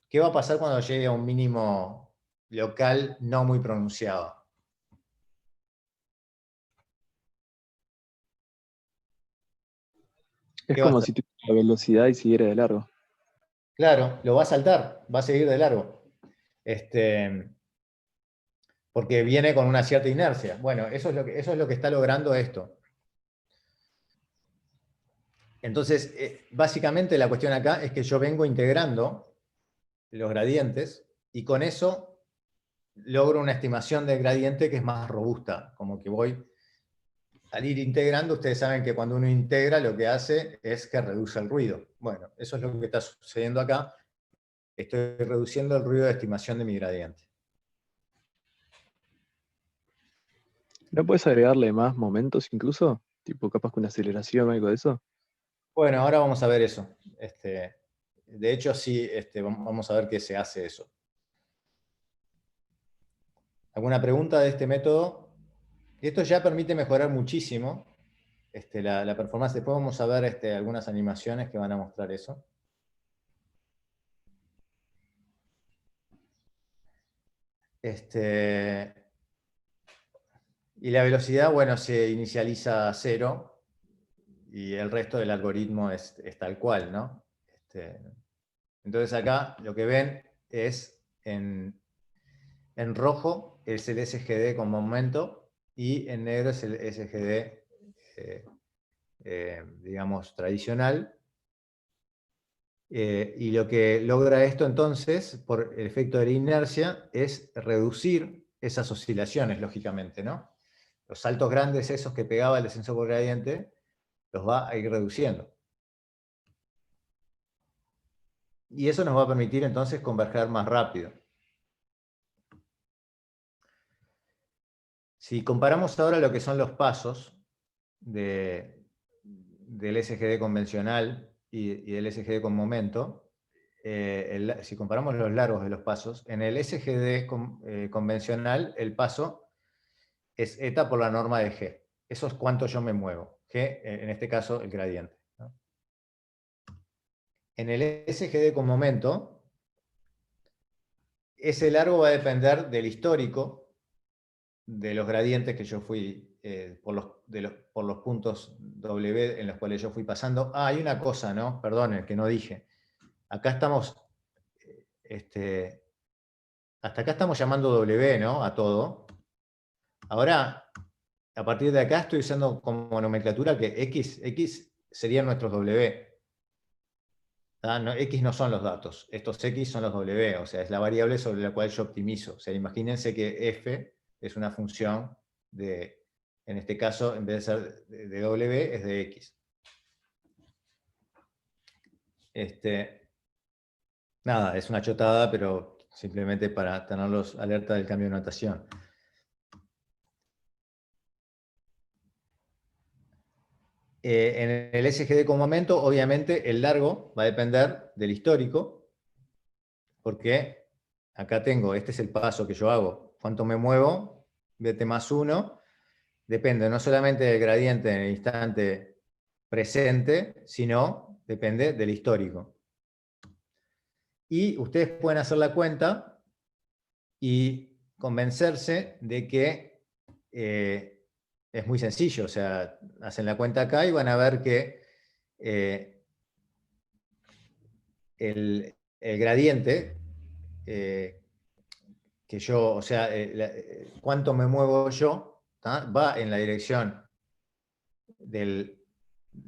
[SPEAKER 1] ¿Qué va a pasar cuando llegue a un mínimo local no muy pronunciado?
[SPEAKER 3] Es como si tuviera la velocidad y siguiera de largo.
[SPEAKER 1] Claro, lo va a saltar, va a seguir de largo. Porque viene con una cierta inercia. Bueno, eso es lo que está logrando esto. Entonces, básicamente la cuestión acá es que yo vengo integrando los gradientes, y con eso logro una estimación del gradiente que es más robusta, como que voy, al ir integrando, ustedes saben que cuando uno integra lo que hace es que reduce el ruido. Bueno, eso es lo que está sucediendo acá, estoy reduciendo el ruido de estimación de mi gradiente.
[SPEAKER 3] ¿No puedes agregarle más momentos incluso? Tipo, capaz con una aceleración o algo de eso.
[SPEAKER 1] Bueno, ahora vamos a ver eso. De hecho, sí, vamos a ver qué se hace eso. ¿Alguna pregunta de este método? Esto ya permite mejorar muchísimo la performance. Después vamos a ver algunas animaciones que van a mostrar eso. Y la velocidad, bueno, se inicializa a 0 y el resto del algoritmo es tal cual, ¿no? Entonces acá lo que ven es en rojo es el SGD con momento y en negro es el SGD, digamos, tradicional. Y lo que logra esto entonces, por el efecto de la inercia, es reducir esas oscilaciones, lógicamente, ¿no? Los saltos grandes esos que pegaba el descenso por gradiente, los va a ir reduciendo. Y eso nos va a permitir entonces converger más rápido. Si comparamos ahora lo que son los pasos del SGD convencional y del SGD con momento, si comparamos los largos de los pasos, en el SGD convencional el paso es eta por la norma de G. Eso es cuánto yo me muevo. G, en este caso, el gradiente, ¿no? En el SGD con momento, ese largo va a depender del histórico de los gradientes que yo fui, por los puntos W en los cuales yo fui pasando. Ah, hay una cosa, ¿no? Perdonen, que no dije. Acá estamos, hasta acá estamos llamando W, ¿no? A todo. Ahora, a partir de acá estoy usando como nomenclatura que X serían nuestros W. No, X no son los datos, estos X son los W, o sea, es la variable sobre la cual yo optimizo. O sea, imagínense que F es una función de, en este caso, en vez de ser de W, es de X. Nada, es una chotada, pero simplemente para tenerlos alerta del cambio de notación. En el SGD con momento, obviamente, el largo va a depender del histórico, porque acá tengo, este es el paso que yo hago. ¿Cuánto me muevo? Bt más 1. Depende no solamente del gradiente en el instante presente, sino depende del histórico. Y ustedes pueden hacer la cuenta y convencerse de que es muy sencillo. O sea, hacen la cuenta acá y van a ver que el gradiente que yo, o sea, cuánto me muevo yo, va en la dirección del, o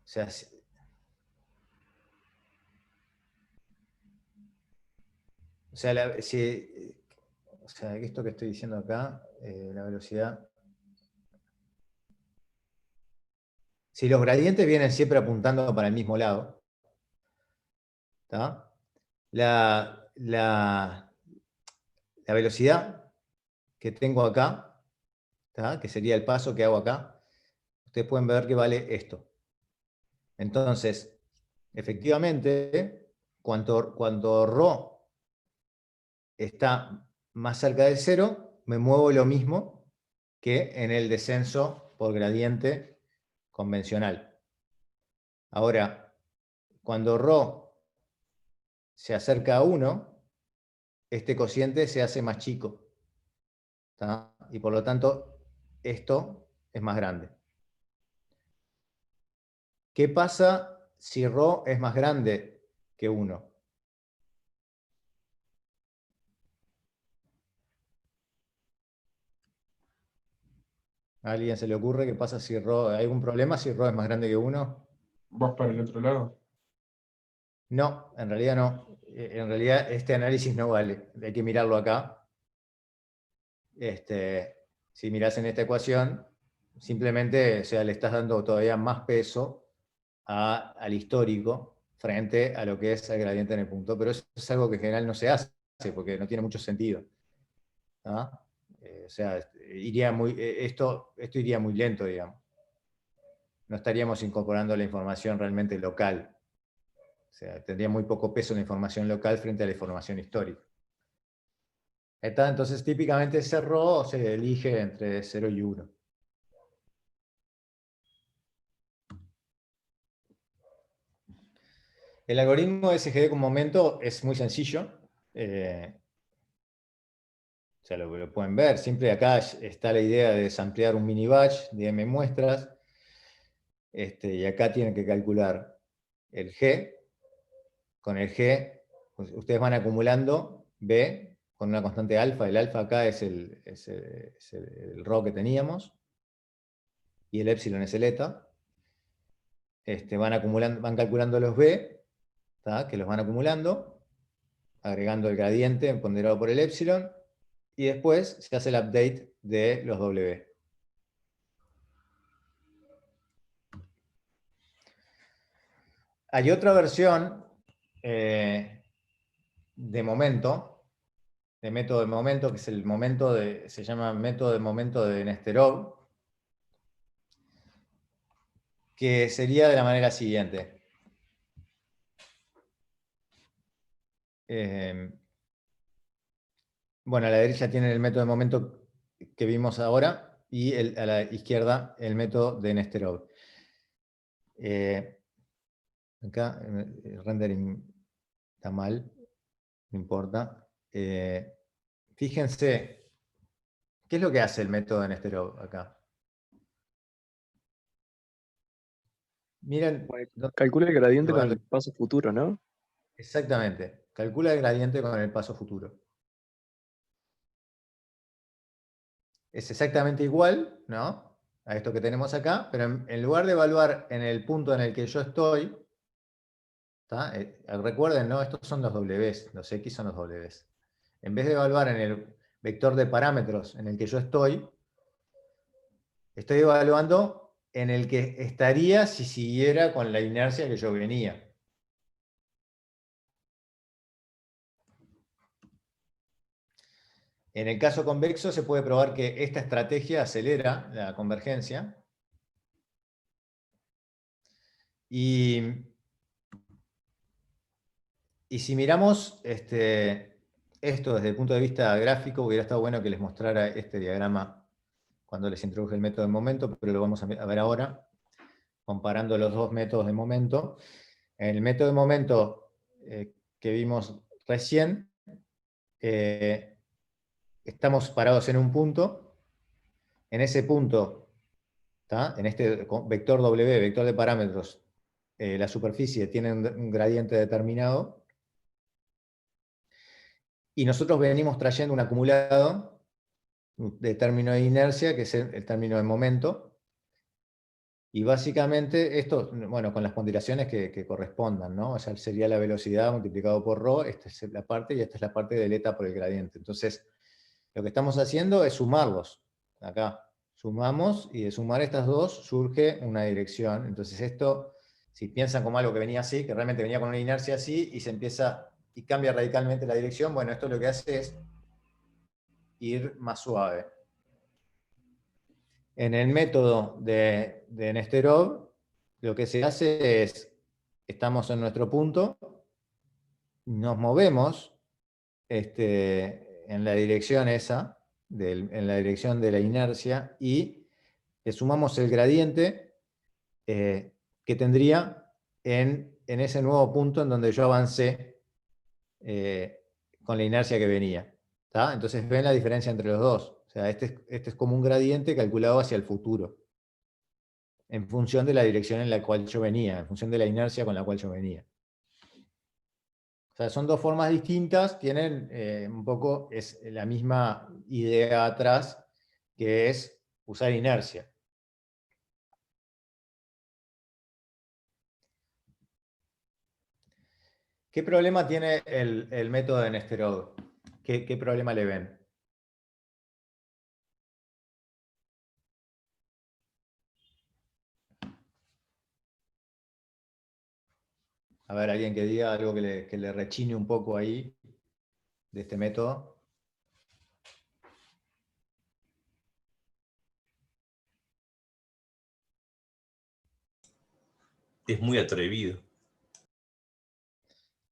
[SPEAKER 1] sea, esto que estoy diciendo acá, la velocidad. Si los gradientes vienen siempre apuntando para el mismo lado, ¿tá? La velocidad que tengo acá, ¿tá? Que sería el paso que hago acá, ustedes pueden ver que vale esto. Entonces, efectivamente, cuando ρ está más cerca de 0, me muevo lo mismo que en el descenso por gradiente convencional. Ahora, cuando ρ se acerca a 1, este cociente se hace más chico, ¿tá? Y por lo tanto, esto es más grande. ¿Qué pasa si ρ es más grande que 1? ¿A alguien se le ocurre qué pasa si ρ, hay algún problema si ρ es más grande que 1?
[SPEAKER 7] ¿Vas para el otro lado?
[SPEAKER 1] No, en realidad no. En realidad este análisis no vale. Hay que mirarlo acá. Si mirás en esta ecuación, simplemente, o sea, le estás dando todavía más peso al histórico frente a lo que es el gradiente en el punto, pero eso es algo que en general no se hace, porque no tiene mucho sentido. O sea, esto iría muy lento, digamos. no estaríamos incorporando la información realmente local. O sea, tendría muy poco peso la información local frente a la información histórica. Entonces, típicamente ese RO se elige entre 0 y 1. El algoritmo de SGD con momento es muy sencillo. O sea, lo pueden ver. Siempre acá está la idea de samplear un mini batch de M muestras. Y acá tienen que calcular el G. Con el G, pues, ustedes van acumulando B con una constante alfa. El alfa acá es el ρ que teníamos. Y el epsilon es el eta. Van calculando los B, ¿tá? Que los van acumulando, agregando el gradiente ponderado por el epsilon, y después se hace el update de los W. Hay otra versión de momento, de método de momento, que es el momento se llama método de momento de Nesterov, que sería de la manera siguiente. Bueno, a la derecha tienen el método de momento que vimos ahora, y a la izquierda el método de Nesterov. Acá el rendering está mal, no importa. Fíjense, ¿qué es lo que hace el método de Nesterov acá? Miren,
[SPEAKER 3] Calcula el gradiente con el paso futuro, ¿no?
[SPEAKER 1] exactamente, calcula el gradiente con el paso futuro. Es exactamente igual, ¿no?, a esto que tenemos acá, pero en lugar de evaluar en el punto en el que yo estoy, recuerden, ¿no?, estos son los Ws, los X son los Ws. En vez de evaluar en el vector de parámetros en el que yo estoy evaluando en el que estaría si siguiera con la inercia que yo venía. En el caso convexo se puede probar que esta estrategia acelera la convergencia. Y si miramos esto desde el punto de vista gráfico, hubiera estado bueno que les mostrara este diagrama cuando les introduje el método de momento, pero lo vamos a ver ahora, comparando los dos métodos de momento. En el método de momento que vimos recién, estamos parados en un punto. En ese punto, en este vector W, vector de parámetros, la superficie tiene un gradiente determinado, y nosotros venimos trayendo un acumulado de término de inercia, que es el término de momento, y básicamente esto, bueno, con las ponderaciones que correspondan, ¿no? O sea, sería la velocidad multiplicado por ρ, esta es la parte, y esta es la parte del eta por el gradiente. Entonces, lo que estamos haciendo es sumarlos. Acá sumamos, y de sumar estas dos surge una dirección. Entonces esto, si piensan como algo que venía así, que realmente venía con una inercia así, y se empieza, y cambia radicalmente la dirección, bueno, esto lo que hace es ir más suave. En el método de Nesterov, lo que se hace es, estamos en nuestro punto, nos movemos en la dirección esa, en la dirección de la inercia, y le sumamos el gradiente que tendría en ese nuevo punto en donde yo avancé con la inercia que venía. Entonces ven la diferencia entre los dos. O sea, este es como un gradiente calculado hacia el futuro, en función de la dirección en la cual yo venía, en función de la inercia con la cual yo venía. O sea, son dos formas distintas, tienen un poco es la misma idea atrás, que es usar inercia. ¿Qué problema tiene el método de Nesterov? ¿Qué problema le ven? A ver, alguien que diga algo que le rechine un poco ahí de este método.
[SPEAKER 8] Es muy atrevido.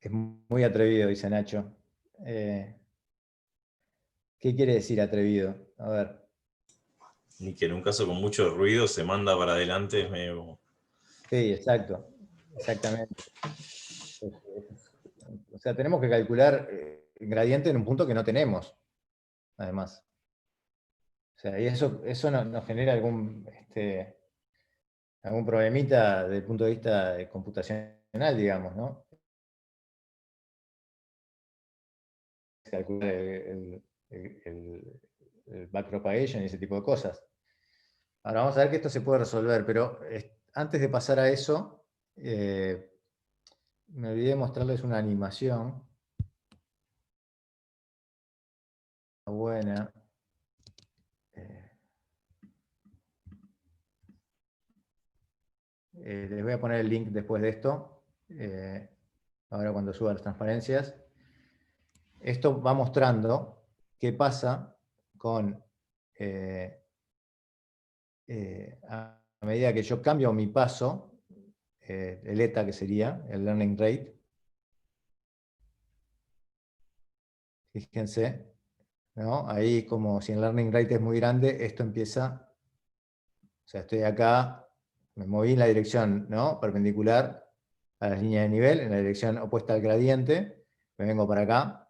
[SPEAKER 1] Es muy atrevido, dice Nacho. ¿Qué quiere decir atrevido? A ver.
[SPEAKER 8] Y que en un caso con mucho ruido se manda para adelante, es medio como...
[SPEAKER 1] Sí, exacto. Exactamente. O sea, tenemos que calcular el gradiente en un punto que no tenemos, además. O sea, y eso nos genera algún problemita desde el punto de vista computacional, digamos, ¿no? Calcular el backpropagation y ese tipo de cosas. Ahora vamos a ver que esto se puede resolver, pero antes de pasar a eso, me olvidé de mostrarles una animación. Buena. Les voy a poner el link después de esto, ahora cuando suba las transparencias. Esto va mostrando qué pasa con, a medida que yo cambio mi paso, el ETA que sería, el learning rate. Fíjense, ¿no? Ahí como si el learning rate es muy grande, esto empieza, o sea, estoy acá, me moví en la dirección, ¿no?, perpendicular a las líneas de nivel, en la dirección opuesta al gradiente, me vengo para acá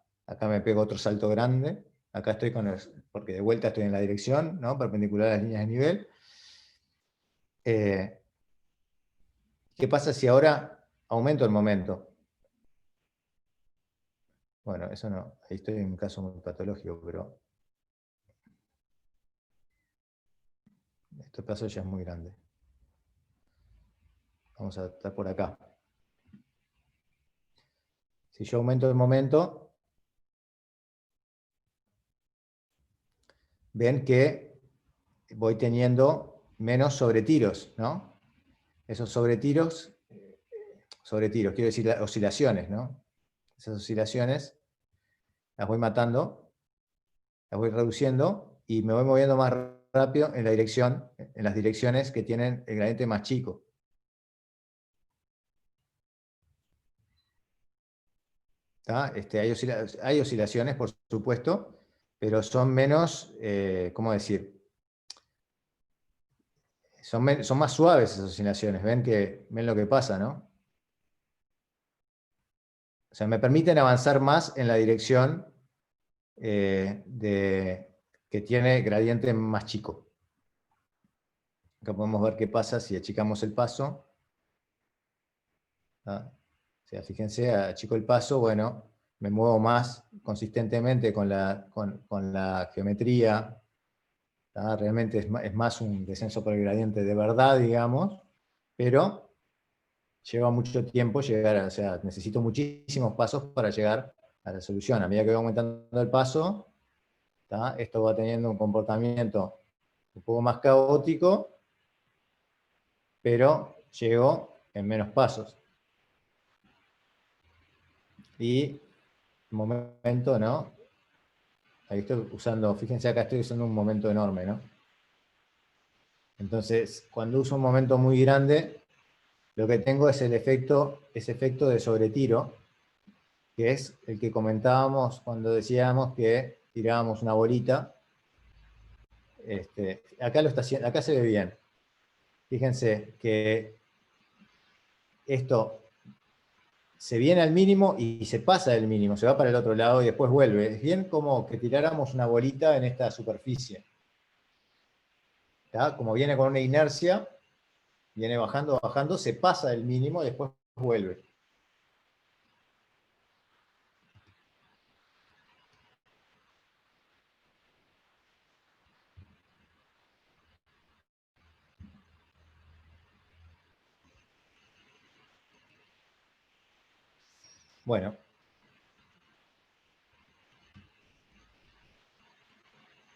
[SPEAKER 1] me pego otro salto grande, acá estoy porque de vuelta estoy en la dirección, ¿no?, perpendicular a las líneas de nivel. ¿Qué pasa si ahora aumento el momento? Bueno, eso no, ahí estoy en un caso muy patológico, pero este paso ya es muy grande. Vamos a estar por acá. Si yo aumento el momento, ven que voy teniendo menos sobretiros, ¿no? Esos sobretiros, quiero decir oscilaciones, ¿no? Esas oscilaciones las voy matando, las voy reduciendo y me voy moviendo más rápido en las direcciones que tienen el gradiente más chico. Hay oscilaciones, por supuesto, pero son menos, ¿cómo decir? Son más suaves esas oscilaciones, ven lo que pasa, ¿no? O sea, me permiten avanzar más en la dirección que tiene gradiente más chico. Acá podemos ver qué pasa si achicamos el paso. O sea, fíjense, achico el paso, bueno, me muevo más consistentemente con la geometría. Realmente es más un descenso por el gradiente de verdad, digamos, pero lleva mucho tiempo llegar, o sea, necesito muchísimos pasos para llegar a la solución. A medida que voy aumentando el paso, esto va teniendo un comportamiento un poco más caótico, pero llego en menos pasos. Y momento, ¿no? Ahí estoy usando, fíjense acá estoy usando un momento enorme, ¿no? Entonces, cuando uso un momento muy grande, lo que tengo es ese efecto de sobretiro, que es el que comentábamos cuando decíamos que tirábamos una bolita. Acá se ve bien. Fíjense que esto se viene al mínimo y se pasa del mínimo, se va para el otro lado y después vuelve. Es bien como que tiráramos una bolita en esta superficie. Como viene con una inercia, viene bajando, bajando, se pasa del mínimo y después vuelve. Bueno.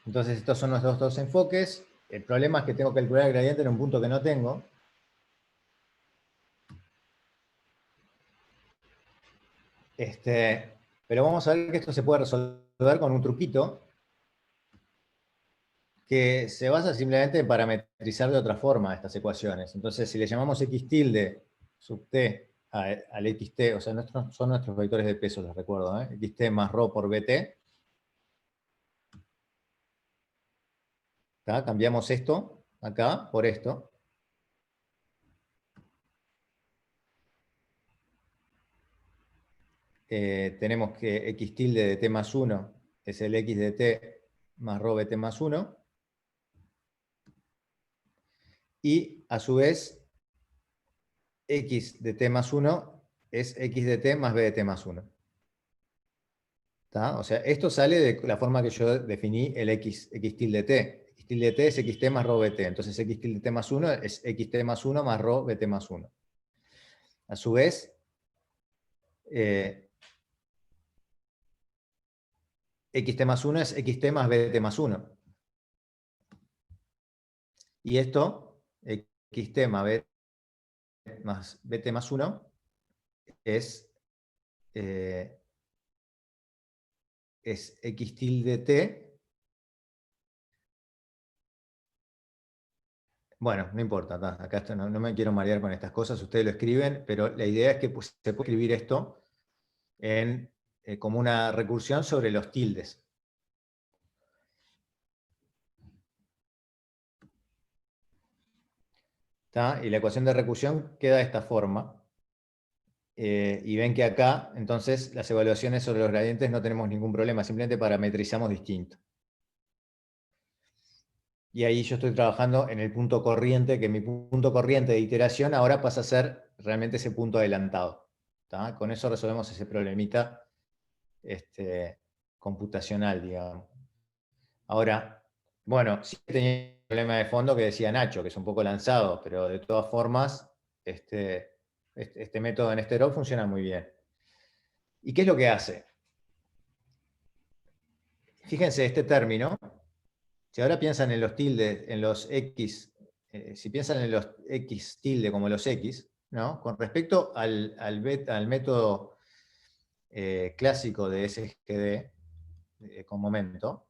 [SPEAKER 1] Entonces estos son nuestros dos enfoques. El problema es que tengo que calcular el gradiente en un punto que no tengo. Pero vamos a ver que esto se puede resolver con un truquito que se basa simplemente en parametrizar de otra forma estas ecuaciones. Entonces, si le llamamos x tilde sub t al xt, o sea, son nuestros vectores de peso, les recuerdo, xt más ρ por bt. ¿Tá? Cambiamos esto acá por esto. Tenemos que x tilde de t más 1 es el x de t más ρ bt más 1. Y a su vez, x de t más 1 es x de t más b de t más 1. ¿Tá? O sea, esto sale de la forma que yo definí el x tilde t. X tilde t es xt más ρ bt. Entonces x tilde t más 1 es xt más 1 más ρ bt más 1. A su vez, xt más 1 es xt más bt más 1. Y esto, xt más bt más 1, es x tilde t. Bueno, no importa, acá no me quiero marear con estas cosas, ustedes lo escriben, pero la idea es que se puede escribir esto como una recursión sobre los tildes. ¿Tá? Y la ecuación de recursión queda de esta forma. Y ven que acá, entonces, las evaluaciones sobre los gradientes no tenemos ningún problema, simplemente parametrizamos distinto. Y ahí yo estoy trabajando en el punto corriente, que mi punto corriente de iteración ahora pasa a ser realmente ese punto adelantado. ¿Tá? Con eso resolvemos ese problemita computacional, digamos. Ahora, bueno, sí tenía un problema de fondo que decía Nacho, que es un poco lanzado, pero de todas formas, este método en Nesterov funciona muy bien. ¿Y qué es lo que hace? Fíjense este término. Si ahora piensan en los tildes, en los x, si piensan en los x tilde como los x, ¿no? Con respecto al método clásico de SGD con momento,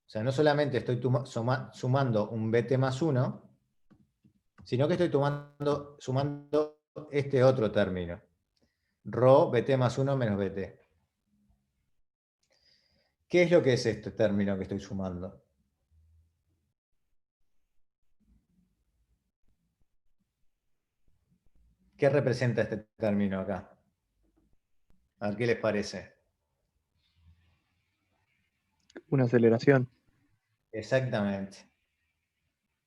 [SPEAKER 1] o sea, no solamente estoy sumando un bt más 1, sino que estoy sumando este otro término, ρ bt más 1 menos bt. ¿Qué es lo que es este término que estoy sumando? ¿Qué representa este término acá? A ver qué les parece.
[SPEAKER 3] Una aceleración.
[SPEAKER 1] Exactamente.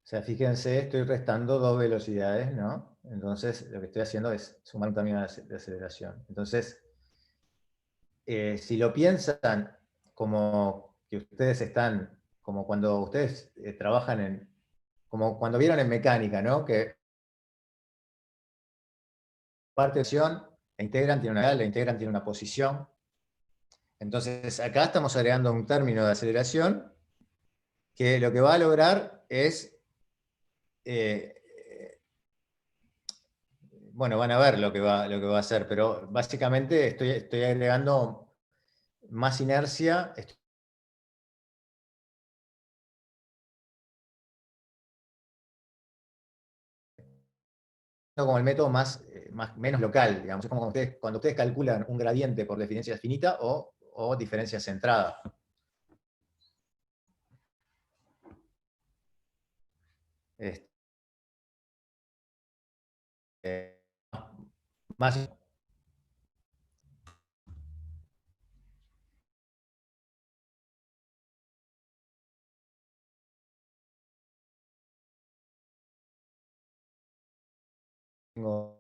[SPEAKER 1] O sea, fíjense, estoy restando dos velocidades, ¿no? Entonces, lo que estoy haciendo es sumar un término de aceleración. Entonces, si lo piensan como que ustedes están, como cuando ustedes trabajan como cuando vieron en mecánica, ¿no? Que parte de acción, la integran tiene una posición. Entonces, acá estamos agregando un término de aceleración que lo que va a lograr es, bueno, van a ver lo que va a hacer, pero básicamente estoy agregando más inercia, como el método menos local, digamos. Es como cuando ustedes calculan un gradiente por diferencia finita o diferencia centrada. Más tengo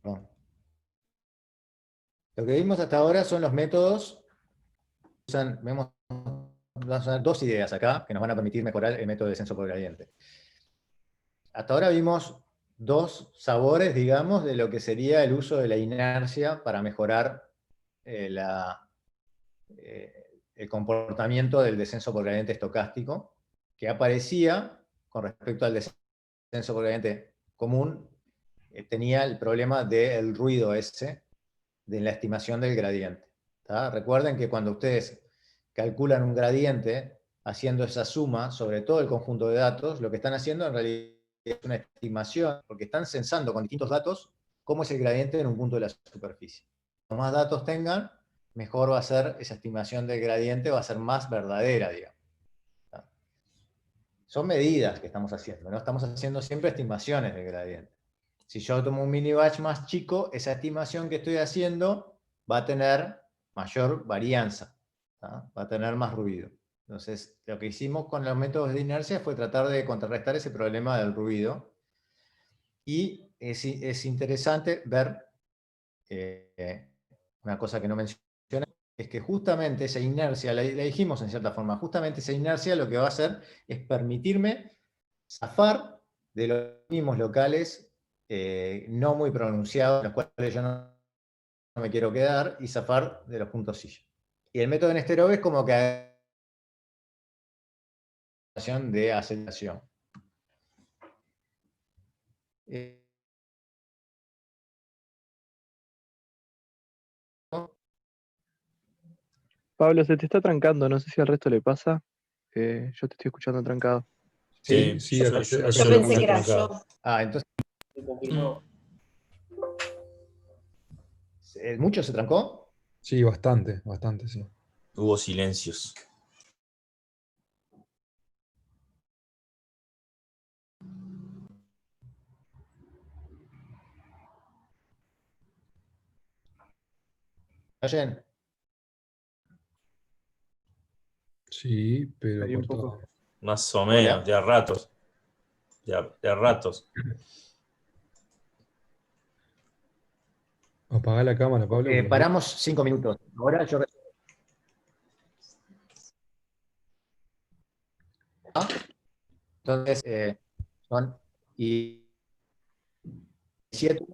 [SPEAKER 1] no. Lo que vimos hasta ahora son los métodos. Vamos a usar dos ideas acá que nos van a permitir mejorar el método de descenso por gradiente. Hasta ahora vimos dos sabores, digamos, de lo que sería el uso de la inercia para mejorar el comportamiento del descenso por gradiente estocástico, que aparecía con respecto al descenso por gradiente común, tenía el problema del ruido ese, de la estimación del gradiente. ¿tá? Recuerden que cuando ustedes calculan un gradiente, haciendo esa suma sobre todo el conjunto de datos, lo que están haciendo en realidad es una estimación, porque están censando con distintos datos cómo es el gradiente en un punto de la superficie. Cuanto más datos tengan, mejor va a ser esa estimación del gradiente, va a ser más verdadera, digamos. ¿Tá? Son medidas que estamos haciendo, no estamos haciendo siempre estimaciones del gradiente. Si yo tomo un mini batch más chico, esa estimación que estoy haciendo va a tener mayor varianza, ¿tá? Va a tener más ruido. Entonces, lo que hicimos con los métodos de inercia fue tratar de contrarrestar ese problema del ruido. Y es interesante ver, una cosa que no mencioné, es que justamente esa inercia, la dijimos en cierta forma, justamente esa inercia lo que va a hacer es permitirme zafar de los mismos locales no muy pronunciados, en los cuales yo no me quiero quedar, y zafar de los puntos silla. Y el método Nesterov es como que de aceleración.
[SPEAKER 3] Pablo, se te está trancando, no sé si al resto le pasa. Yo te estoy escuchando trancado.
[SPEAKER 7] Sí, sí,
[SPEAKER 8] yo-
[SPEAKER 7] acá,
[SPEAKER 8] yo-
[SPEAKER 7] acá
[SPEAKER 8] yo
[SPEAKER 7] lo
[SPEAKER 8] pensé
[SPEAKER 7] escucho
[SPEAKER 8] que era
[SPEAKER 7] trancado.
[SPEAKER 1] Entonces,
[SPEAKER 5] Mm.
[SPEAKER 1] ¿mucho se trancó?
[SPEAKER 7] Sí, bastante, bastante, sí.
[SPEAKER 8] Hubo silencios.
[SPEAKER 1] ¿Oyen?
[SPEAKER 7] Sí, pero
[SPEAKER 3] Ahí un
[SPEAKER 7] cortado.
[SPEAKER 3] poco.
[SPEAKER 8] Más o menos,
[SPEAKER 1] Hola.
[SPEAKER 8] de a ratos. De a ratos.
[SPEAKER 7] Apagá la cámara, Pablo. porque-
[SPEAKER 1] Paramos 5 minutos. Ahora yo... Entonces, son y 7,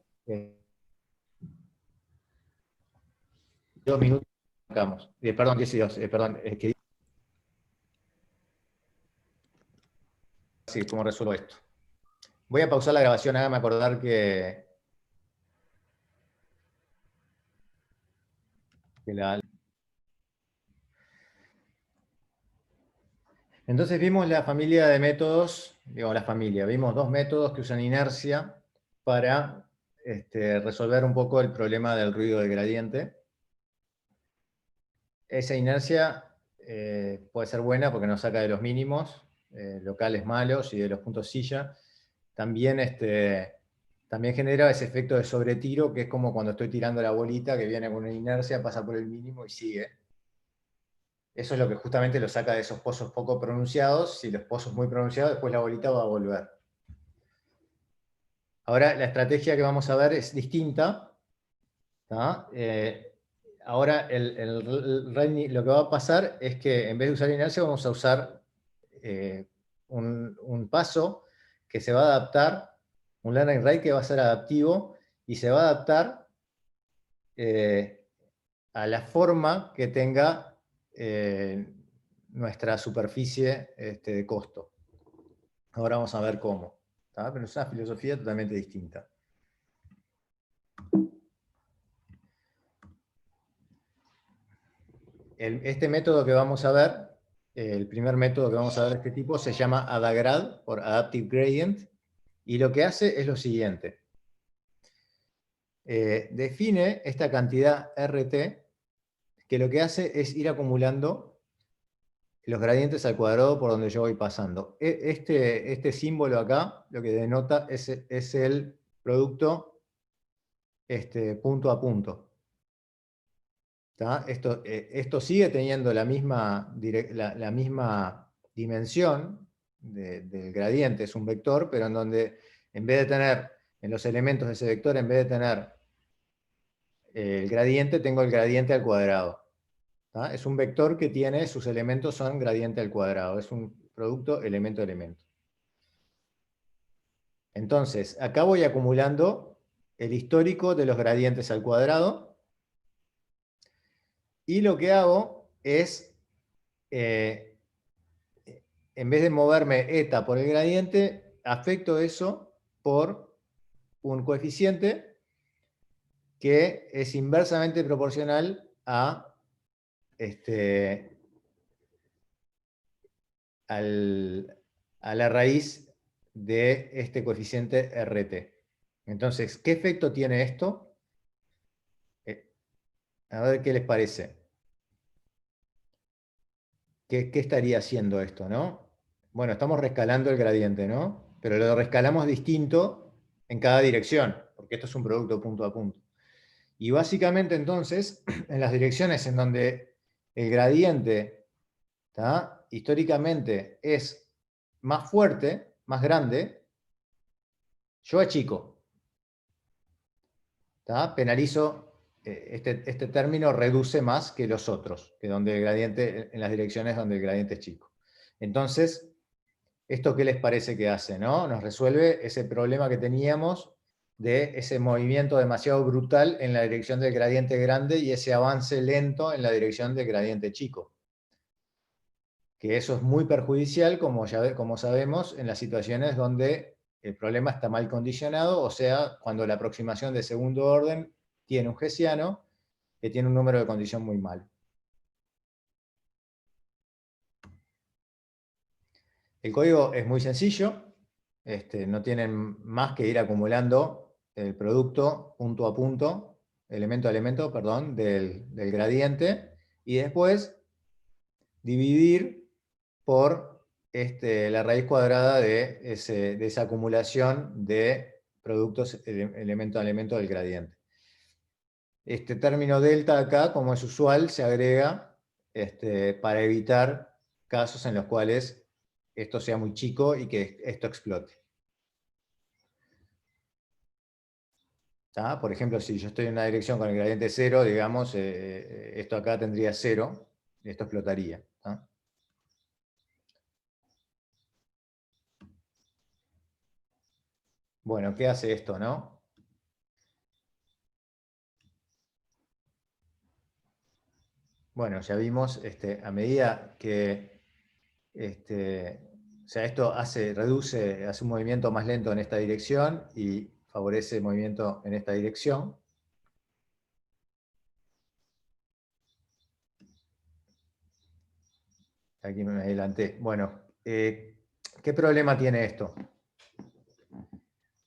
[SPEAKER 1] 2 minutos. Arrancamos. Perdón, 10 y 2. Perdón, que sí, ¿cómo resuelvo esto? Voy a pausar la grabación, hágame acordar que la... Entonces vimos la familia de métodos, digo la familia, vimos 2 métodos que usan inercia para resolver un poco el problema del ruido del gradiente. Esa inercia puede ser buena porque nos saca de los mínimos locales malos y de los puntos silla. También, también genera ese efecto de sobretiro, que es como cuando estoy tirando la bolita que viene con una inercia, pasa por el mínimo y sigue. Eso es lo que justamente lo saca de esos pozos poco pronunciados. Si los pozos muy pronunciados, después la bolita va a volver. Ahora, la estrategia que vamos a ver es distinta. Ahora, lo que va a pasar es que en vez de usar inercia, vamos a usar un paso que se va a adaptar, un learning rate que va a ser adaptivo y se va a adaptar a la forma que tenga nuestra superficie de costo. Ahora vamos a ver cómo. Pero es una filosofía totalmente distinta. Este método que vamos a ver, el primer método que vamos a ver de este tipo, se llama ADAGRAD, por Adaptive Gradient, y lo que hace es lo siguiente. Define esta cantidad RT, que lo que hace es ir acumulando los gradientes al cuadrado por donde yo voy pasando. Este símbolo acá, lo que denota es el producto punto a punto. Esto sigue teniendo la misma dimensión del gradiente, es un vector, pero en donde en vez de tener, en los elementos de ese vector, en vez de tener el gradiente, tengo el gradiente al cuadrado. Es un vector que tiene, sus elementos son gradiente al cuadrado, es un producto elemento-elemento. Entonces, acá voy acumulando el histórico de los gradientes al cuadrado, y lo que hago es, en vez de moverme eta por el gradiente, afecto eso por un coeficiente que es inversamente proporcional a a la raíz de este coeficiente RT. Entonces, ¿qué efecto tiene esto? A ver qué les parece. ¿Qué estaría haciendo esto, no? Bueno, estamos rescalando el gradiente, ¿no? Pero lo rescalamos distinto en cada dirección, porque esto es un producto punto a punto. Y básicamente entonces, en las direcciones en donde el gradiente, ¿tá?, históricamente es más fuerte, más grande, yo achico. ¿Tá? Penalizo, este término reduce más que los otros, que donde el gradiente, en las direcciones donde el gradiente es chico. Entonces, ¿esto qué les parece que hace, no? Nos resuelve ese problema que teníamos de ese movimiento demasiado brutal en la dirección del gradiente grande y ese avance lento en la dirección del gradiente chico. Que eso es muy perjudicial, como sabemos, en las situaciones donde el problema está mal condicionado, o sea, cuando la aproximación de segundo orden tiene un hessiano que tiene un número de condición muy mal. El código es muy sencillo, no tienen más que ir acumulando el producto punto a punto, elemento a elemento, perdón, del gradiente, y después dividir por la raíz cuadrada de esa acumulación de productos elemento a elemento del gradiente. Este término delta acá, como es usual, se agrega para evitar casos en los cuales esto sea muy chico y que esto explote. ¿Tá? Por ejemplo, si yo estoy en una dirección con el gradiente 0, digamos, esto acá tendría 0, y esto explotaría. ¿Tá? Bueno, ¿qué hace esto, no? Bueno, ya vimos, a medida que o sea, esto reduce, hace un movimiento más lento en esta dirección y favorece el movimiento en esta dirección. Aquí me adelanté. Bueno, ¿qué problema tiene esto?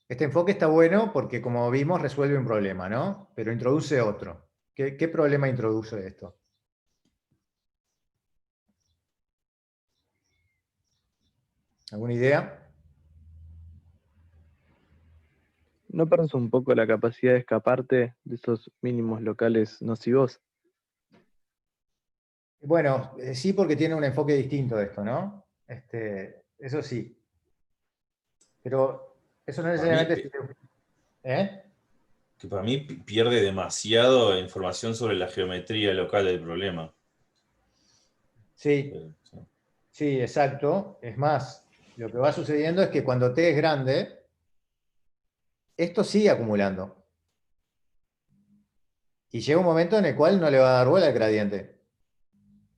[SPEAKER 1] Este enfoque está bueno porque, como vimos, resuelve un problema, ¿no? Pero introduce otro. ¿Qué problema introduce esto? ¿Alguna idea?
[SPEAKER 3] ¿No pierdes un poco la capacidad de escaparte de esos mínimos locales nocivos?
[SPEAKER 1] Bueno, sí, porque tiene un enfoque distinto esto, ¿no? Eso sí. Pero eso no necesariamente...
[SPEAKER 8] Que para mí pierde demasiado información sobre la geometría local del problema.
[SPEAKER 1] Sí, sí, exacto. Es más, lo que va sucediendo es que cuando t es grande, esto sigue acumulando. Y llega un momento en el cual no le va a dar bola al gradiente.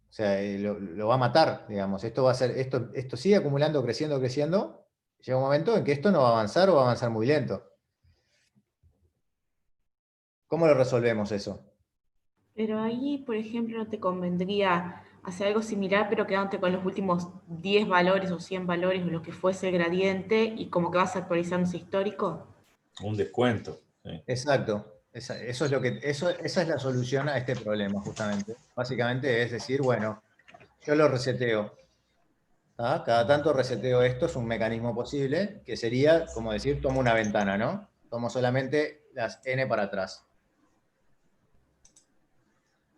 [SPEAKER 1] O sea, lo va a matar, digamos. Esto sigue acumulando, creciendo, creciendo. Llega un momento en que esto no va a avanzar o va a avanzar muy lento. ¿Cómo lo resolvemos eso?
[SPEAKER 9] Pero ahí, por ejemplo, ¿no te convendría hacer algo similar, pero quedándote con los últimos 10 valores o 100 valores o lo que fuese el gradiente y como que vas actualizando ese histórico?
[SPEAKER 8] Un descuento. Sí.
[SPEAKER 1] Exacto. Esa es la solución a este problema, justamente. Básicamente es decir, bueno, yo lo reseteo. ¿Ah? Cada tanto reseteo esto, es un mecanismo posible, que sería, como decir, tomo una ventana, ¿no? Tomo solamente las n para atrás.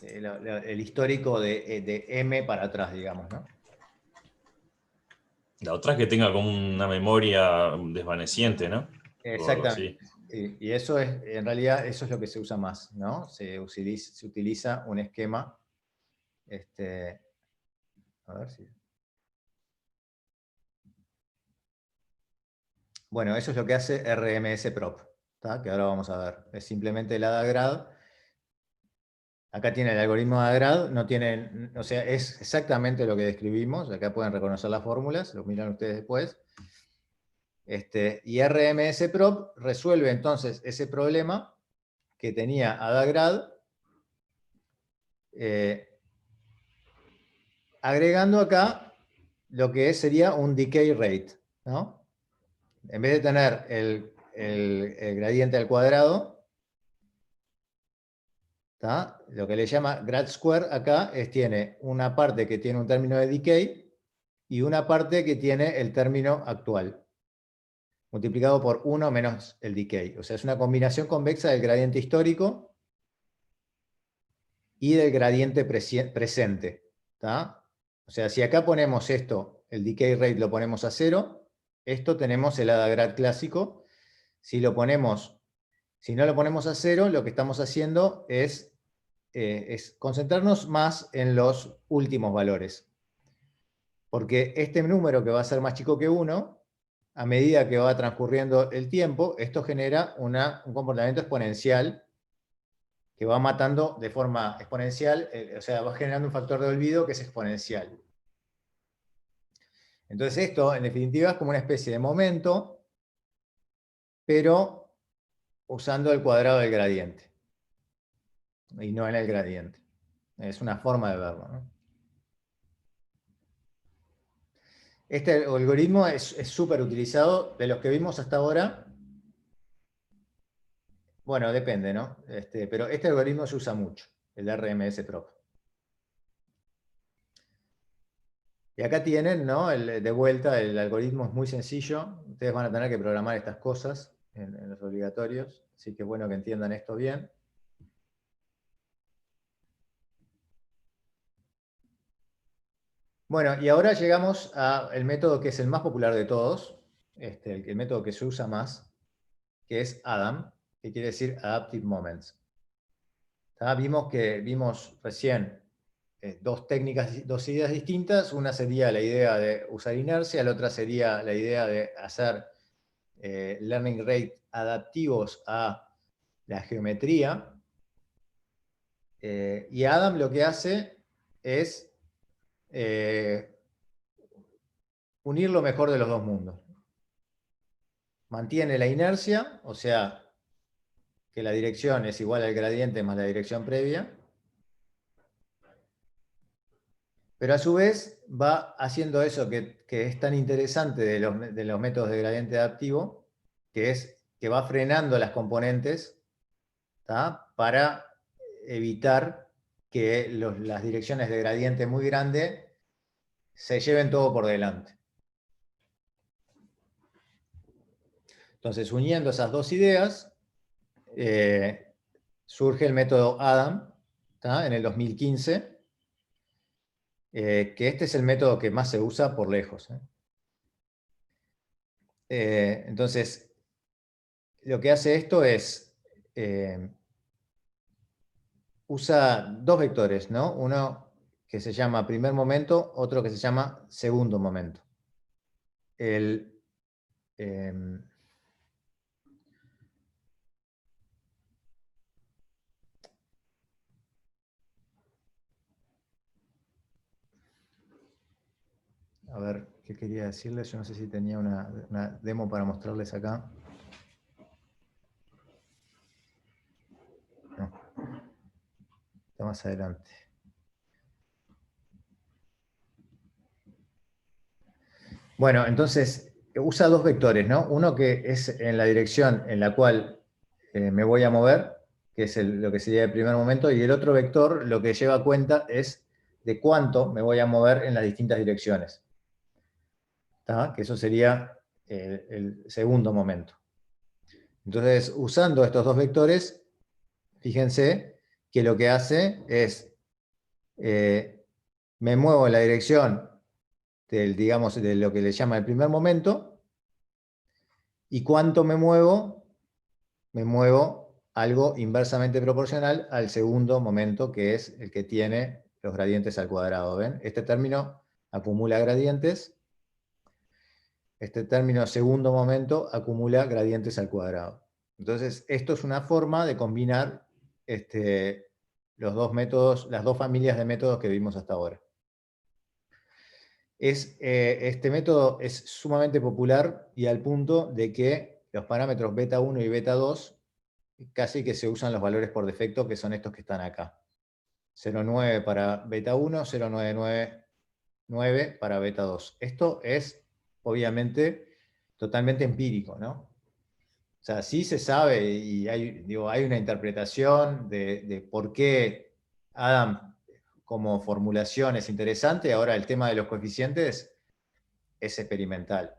[SPEAKER 1] El histórico de m para atrás, digamos, ¿no?
[SPEAKER 8] La otra es que tenga como una memoria desvaneciente, ¿no?
[SPEAKER 1] Exactamente. Y eso es, en realidad, eso es lo que se usa más, ¿no? Se utiliza un esquema, a ver si... Bueno, eso es lo que hace RMS-prop, ¿tá? Que ahora vamos a ver. Es simplemente la DAGRAD. Acá tiene el algoritmo de DAGRAD, no tiene, o sea, es exactamente lo que describimos. Acá pueden reconocer las fórmulas, lo miran ustedes después. Y RMS-prop resuelve entonces ese problema que tenía ADAGRAD agregando acá lo que sería un decay rate, ¿no? En vez de tener el gradiente al cuadrado, ¿tá? Lo que le llama grad square acá tiene una parte que tiene un término de decay y una parte que tiene el término actual, multiplicado por 1 menos el decay. O sea, es una combinación convexa del gradiente histórico y del gradiente presente, ¿tá? O sea, si acá ponemos esto, el decay rate lo ponemos a 0, esto tenemos el ADA grad clásico. Si no lo ponemos a 0, lo que estamos haciendo es concentrarnos más en los últimos valores. Porque este número, que va a ser más chico que 1, a medida que va transcurriendo el tiempo, esto genera un comportamiento exponencial que va matando de forma exponencial, o sea, va generando un factor de olvido que es exponencial. Entonces esto, en definitiva, es como una especie de momento, pero usando el cuadrado del gradiente, y no en el gradiente. Es una forma de verlo, ¿no? Este algoritmo es súper utilizado. De los que vimos hasta ahora, bueno, depende, ¿no? Pero este algoritmo se usa mucho, el RMS-prop. Y acá tienen, ¿no? De vuelta, el algoritmo es muy sencillo. Ustedes van a tener que programar estas cosas en los obligatorios, así que es bueno que entiendan esto bien. Bueno, y ahora llegamos al método que es el más popular de todos, el método que se usa más, que es ADAM, que quiere decir Adaptive Moments. Vimos recién dos técnicas, dos ideas distintas. Una sería la idea de usar inercia, la otra sería la idea de hacer learning rate adaptivos a la geometría. Y ADAM lo que hace es unir lo mejor de los dos mundos. Mantiene la inercia, o sea, que la dirección es igual al gradiente más la dirección previa, pero a su vez va haciendo eso que es tan interesante de los métodos de gradiente adaptivo, que es que va frenando las componentes, ¿tá? Para evitar que las direcciones de gradiente muy grande se lleven todo por delante. Entonces, uniendo esas dos ideas, surge el método ADAM, ¿tá? En el 2015, que este es el método que más se usa por lejos. Entonces, lo que hace esto es, usa dos vectores, ¿no? Uno que se llama primer momento, otro que se llama segundo momento. A ver, ¿qué quería decirles? Yo no sé si tenía una demo para mostrarles acá. No. Está más adelante. Bueno, entonces usa dos vectores, ¿no? Uno que es en la dirección en la cual me voy a mover, que es lo que sería el primer momento, y el otro vector lo que lleva cuenta es de cuánto me voy a mover en las distintas direcciones. ¿Tá? Que eso sería el segundo momento. Entonces, usando estos dos vectores, fíjense que lo que hace es, me muevo en la dirección digamos, de lo que le llama el primer momento, y cuánto me muevo algo inversamente proporcional al segundo momento, que es el que tiene los gradientes al cuadrado. ¿Ven? Este término acumula gradientes. Este término segundo momento acumula gradientes al cuadrado. Entonces, esto es una forma de combinar los dos métodos, las dos familias de métodos que vimos hasta ahora. Este método es sumamente popular y al punto de que los parámetros beta 1 y beta 2 casi que se usan los valores por defecto, que son estos que están acá. 0,9 para beta 1, 0,99 9 para beta 2. Esto es, obviamente, totalmente empírico, ¿no? O sea, sí se sabe y hay una interpretación de por qué Adam como formulación es interesante. Ahora el tema de los coeficientes es experimental.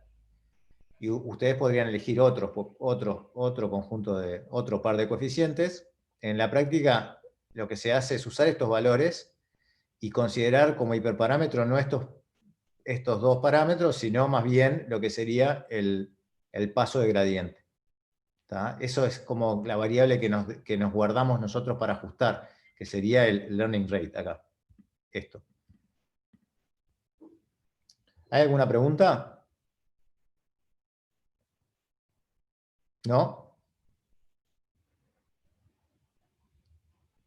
[SPEAKER 1] Y ustedes podrían elegir otro conjunto otro par de coeficientes. En la práctica, lo que se hace es usar estos valores y considerar como hiperparámetro no estos dos parámetros, sino más bien lo que sería el paso de gradiente. ¿Tá? Eso es como la variable que nos guardamos nosotros para ajustar, que sería el learning rate acá. Esto. ¿Hay alguna pregunta? ¿No?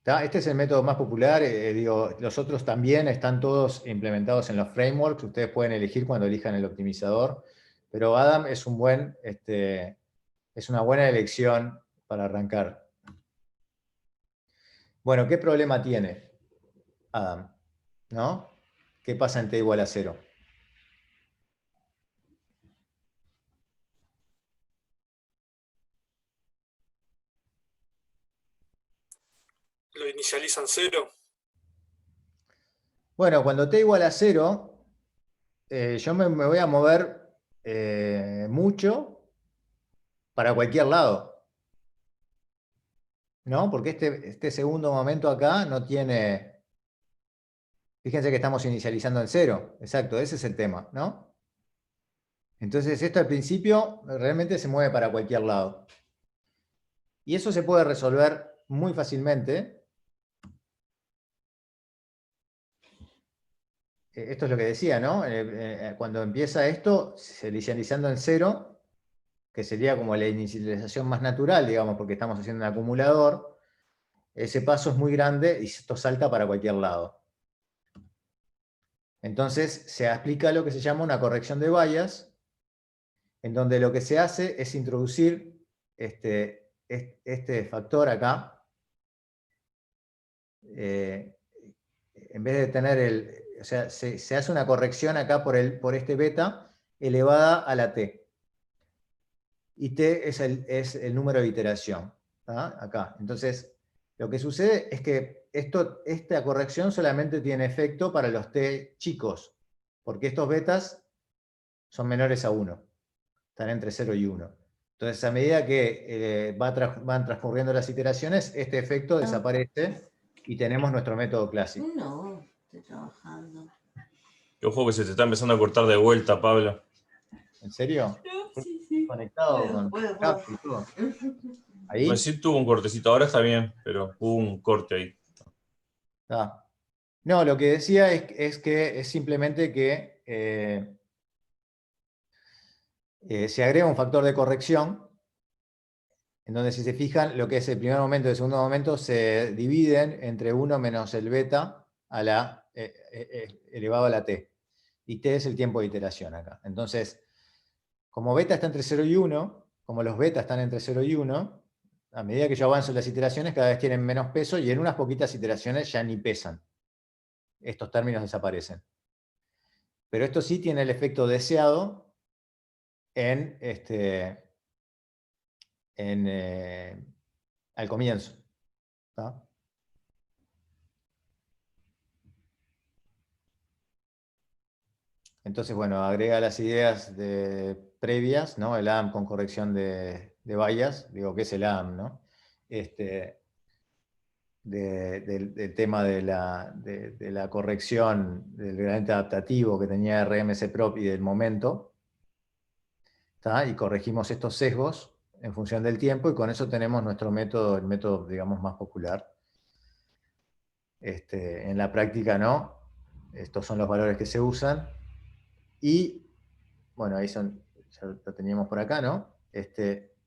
[SPEAKER 1] ¿Tá? Este es el método más popular, los otros también están todos implementados en los frameworks, ustedes pueden elegir cuando elijan el optimizador, pero Adam es es una buena elección para arrancar. Bueno, ¿qué problema tiene Adam? ¿No? ¿Qué pasa en t igual a 0?
[SPEAKER 10] Lo inicializan 0.
[SPEAKER 1] Bueno, cuando t igual a 0, yo me voy a mover mucho para cualquier lado. ¿No? Porque este segundo momento acá no tiene... Fíjense que estamos inicializando en 0. Exacto, ese es el tema, ¿no? Entonces esto al principio realmente se mueve para cualquier lado. Y eso se puede resolver muy fácilmente. Esto es lo que decía, ¿no? Cuando empieza esto, inicializando en 0, que sería como la inicialización más natural, digamos, porque estamos haciendo un acumulador, ese paso es muy grande y esto salta para cualquier lado. Entonces se aplica lo que se llama una corrección de bias, en donde lo que se hace es introducir este factor acá, en vez de tener o sea, se hace una corrección acá por este beta elevada a la t. Y t es el número de iteración, ¿tá? Acá. Entonces, lo que sucede es que esta corrección solamente tiene efecto para los t chicos, porque estos betas son menores a 1, están entre 0 y 1. Entonces, a medida que van transcurriendo las iteraciones, este efecto desaparece y tenemos nuestro método clásico.
[SPEAKER 11] No, estoy trabajando.
[SPEAKER 8] Ojo que se te está empezando a cortar de vuelta, Pablo.
[SPEAKER 1] ¿En serio?
[SPEAKER 11] Sí.
[SPEAKER 1] Conectado
[SPEAKER 11] Puedo.
[SPEAKER 1] y todo. ¿Ahí?
[SPEAKER 8] Recién tuvo un cortecito, ahora está bien, pero hubo un corte ahí.
[SPEAKER 1] Ah. No, lo que decía es que es simplemente que se agrega un factor de corrección, en donde si se fijan, lo que es el primer momento y el segundo momento se dividen entre 1 menos el beta a la elevado a la t. Y t es el tiempo de iteración acá. Entonces, como beta está entre 0 y 1, como los betas están entre 0 y 1, a medida que yo avanzo en las iteraciones, cada vez tienen menos peso y en unas poquitas iteraciones ya ni pesan. Estos términos desaparecen. Pero esto sí tiene el efecto deseado al comienzo. ¿Tá? Entonces, bueno, agrega las ideas previas, ¿no? El Adam con corrección de bias, digo, ¿qué es el Adam, no? Del tema de la corrección del gradiente adaptativo que tenía RMSProp y del momento, ¿tá? Y corregimos estos sesgos en función del tiempo y con eso tenemos nuestro método, el método, digamos, más popular. En la práctica, ¿no? Estos son los valores que se usan. Y, bueno, ahí ya lo teníamos por acá, ¿no?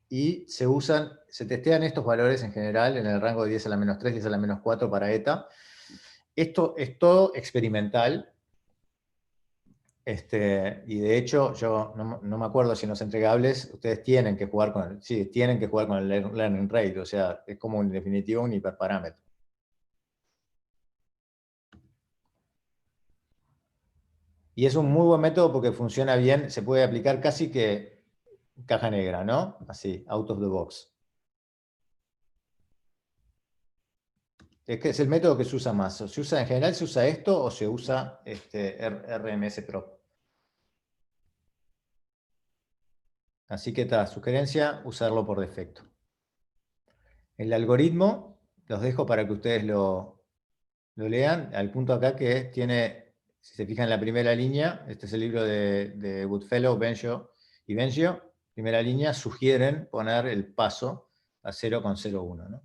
[SPEAKER 1] Y se testean estos valores en general en el rango de 10 a la menos 3, 10 a la menos 4 para ETA. Esto es todo experimental. Y de hecho, yo no me acuerdo si en los entregables ustedes tienen que jugar con el learning rate, o sea, es como en definitiva un hiperparámetro. Y es un muy buen método porque funciona bien, se puede aplicar casi que caja negra, ¿no? Así, out of the box. Es que es el método que se usa más. ¿Se usa en general, se usa esto o se usa RMS Pro? Así que está, sugerencia, usarlo por defecto. El algoritmo, los dejo para que ustedes lo lean, al punto acá que tiene, si se fijan en la primera línea, este es el libro de Goodfellow, Bengio y Bengio, primera línea, sugieren poner el paso a 0,01, ¿no?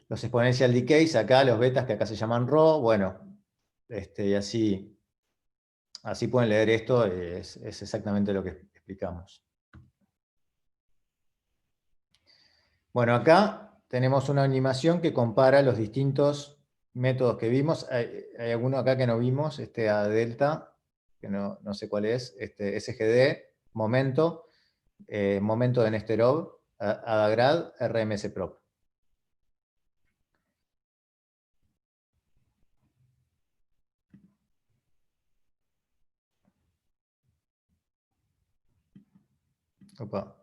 [SPEAKER 1] Los exponencial decays, acá los betas que acá se llaman ρ, bueno, y así pueden leer esto, es exactamente lo que explicamos. Bueno, acá tenemos una animación que compara los distintos métodos que vimos. Hay alguno acá que no vimos, a delta, que no sé cuál es, SGD, momento, momento de Nesterov, Adagrad, RMS Prop. Opa.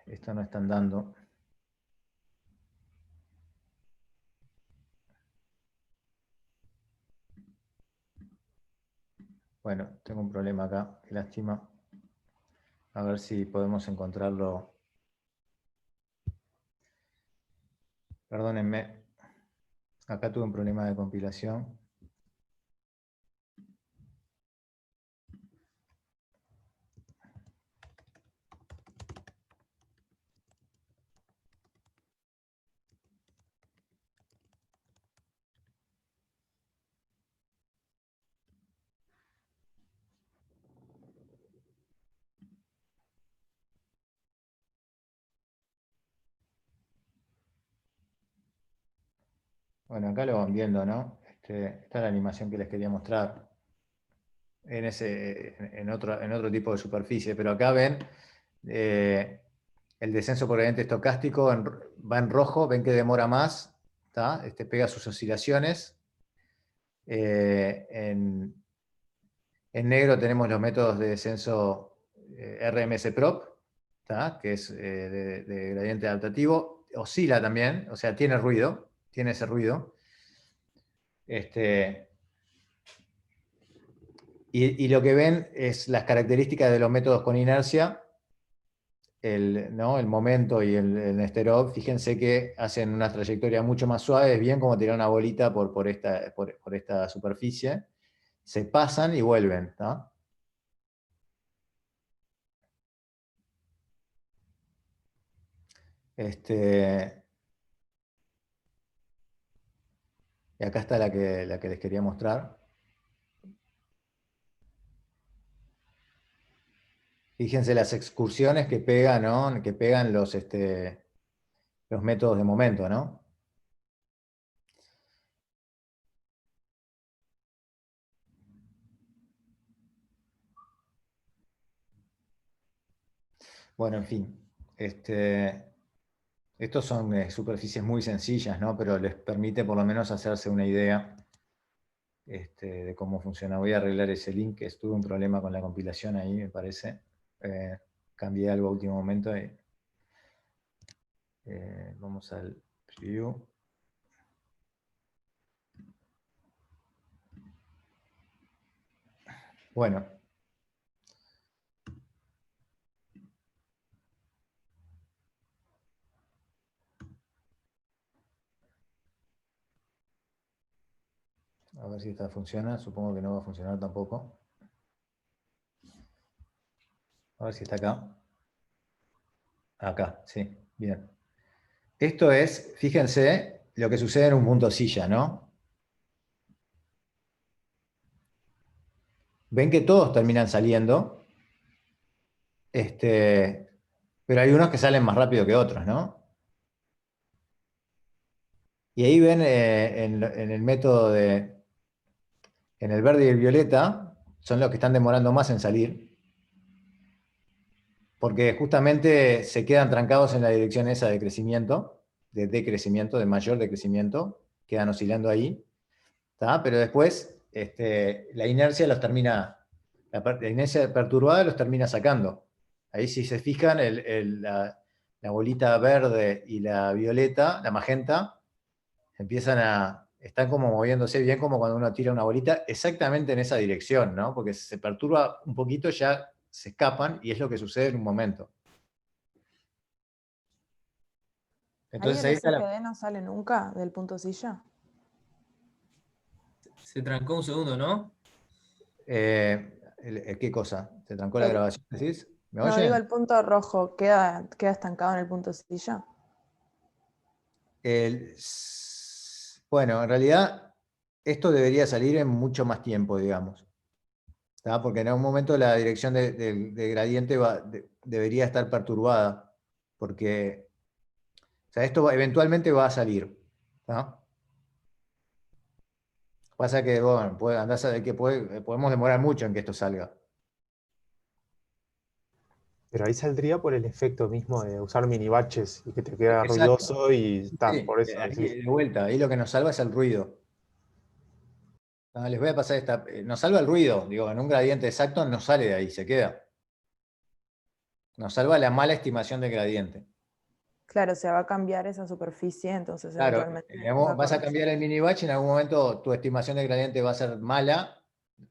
[SPEAKER 1] Esto no están dando. Bueno, tengo un problema acá, qué lástima. A ver si podemos encontrarlo. Perdónenme. Acá tuve un problema de compilación. Bueno, acá lo van viendo, ¿no? Esta es la animación que les quería mostrar en otro tipo de superficie, pero acá ven el descenso por gradiente estocástico va en rojo, ven que demora más, ¿tá? Pega sus oscilaciones. En negro tenemos los métodos de descenso RMS Prop, ¿tá? Que es de gradiente adaptativo, oscila también, o sea, tiene ruido, tiene ese ruido. Y lo que ven es las características de los métodos con inercia, el momento y el Nesterov. Fíjense que hacen una trayectoria mucho más suave, es bien como tirar una bolita por esta superficie. Se pasan y vuelven, ¿tá? Y acá está la que les quería mostrar. Fíjense las excursiones que pegan, ¿no? Que pegan los métodos de momento, ¿no? Bueno, en fin. Estos son superficies muy sencillas, ¿no? Pero les permite por lo menos hacerse una idea de cómo funciona. Voy a arreglar ese link, que tuve un problema con la compilación ahí, me parece. Cambié algo a último momento. Y, vamos al preview. Bueno. A ver si esta funciona. Supongo que no va a funcionar tampoco. A ver si está acá. Acá, sí. Bien. Esto es, fíjense, lo que sucede en un punto silla, ¿no? Ven que todos terminan saliendo. Pero hay unos que salen más rápido que otros, ¿no? Y ahí ven en el método en el verde y el violeta, son los que están demorando más en salir. Porque justamente se quedan trancados en la dirección esa de crecimiento, de decrecimiento, de mayor decrecimiento, quedan oscilando ahí, ¿tá? Pero después la inercia los termina, la inercia perturbada los termina sacando. Ahí si se fijan, la bolita verde y la violeta, la magenta, están como moviéndose bien como cuando uno tira una bolita, exactamente en esa dirección, ¿no? Porque si se perturba un poquito ya se escapan y es lo que sucede en un momento. Entonces
[SPEAKER 6] ¿Ahí
[SPEAKER 1] ahí
[SPEAKER 6] el
[SPEAKER 1] está
[SPEAKER 6] SGD no sale nunca del punto silla?
[SPEAKER 5] Se trancó un segundo, ¿no?
[SPEAKER 1] ¿Qué cosa? ¿Se trancó la
[SPEAKER 6] El-
[SPEAKER 1] grabación, decís? ¿Me
[SPEAKER 6] No, digo,
[SPEAKER 1] oyen?
[SPEAKER 6] el punto rojo queda estancado en el punto silla.
[SPEAKER 1] Bueno, en realidad esto debería salir en mucho más tiempo, digamos. ¿Tá? Porque en algún momento la dirección de gradiente debería estar perturbada. Porque esto eventualmente va a salir. ¿Tá? Pasa que, bueno, andás a ver que podemos demorar mucho en que esto salga.
[SPEAKER 12] Pero ahí saldría por el efecto mismo de usar mini baches y que te queda
[SPEAKER 1] Exacto.
[SPEAKER 12] ruidoso y está,
[SPEAKER 1] Sí,
[SPEAKER 12] por eso
[SPEAKER 1] ahí
[SPEAKER 12] decís.
[SPEAKER 1] de vuelta, ahí lo que nos salva es el ruido. Les voy a pasar esta. Nos salva el ruido, digo, en un gradiente exacto no sale de ahí, se queda. Nos salva la mala estimación del gradiente.
[SPEAKER 6] Claro, o sea, va a cambiar esa superficie, entonces
[SPEAKER 1] Claro,
[SPEAKER 6] eventualmente va a
[SPEAKER 1] vas a
[SPEAKER 6] corregir.
[SPEAKER 1] cambiar el mini batch y en algún momento tu estimación del gradiente va a ser mala,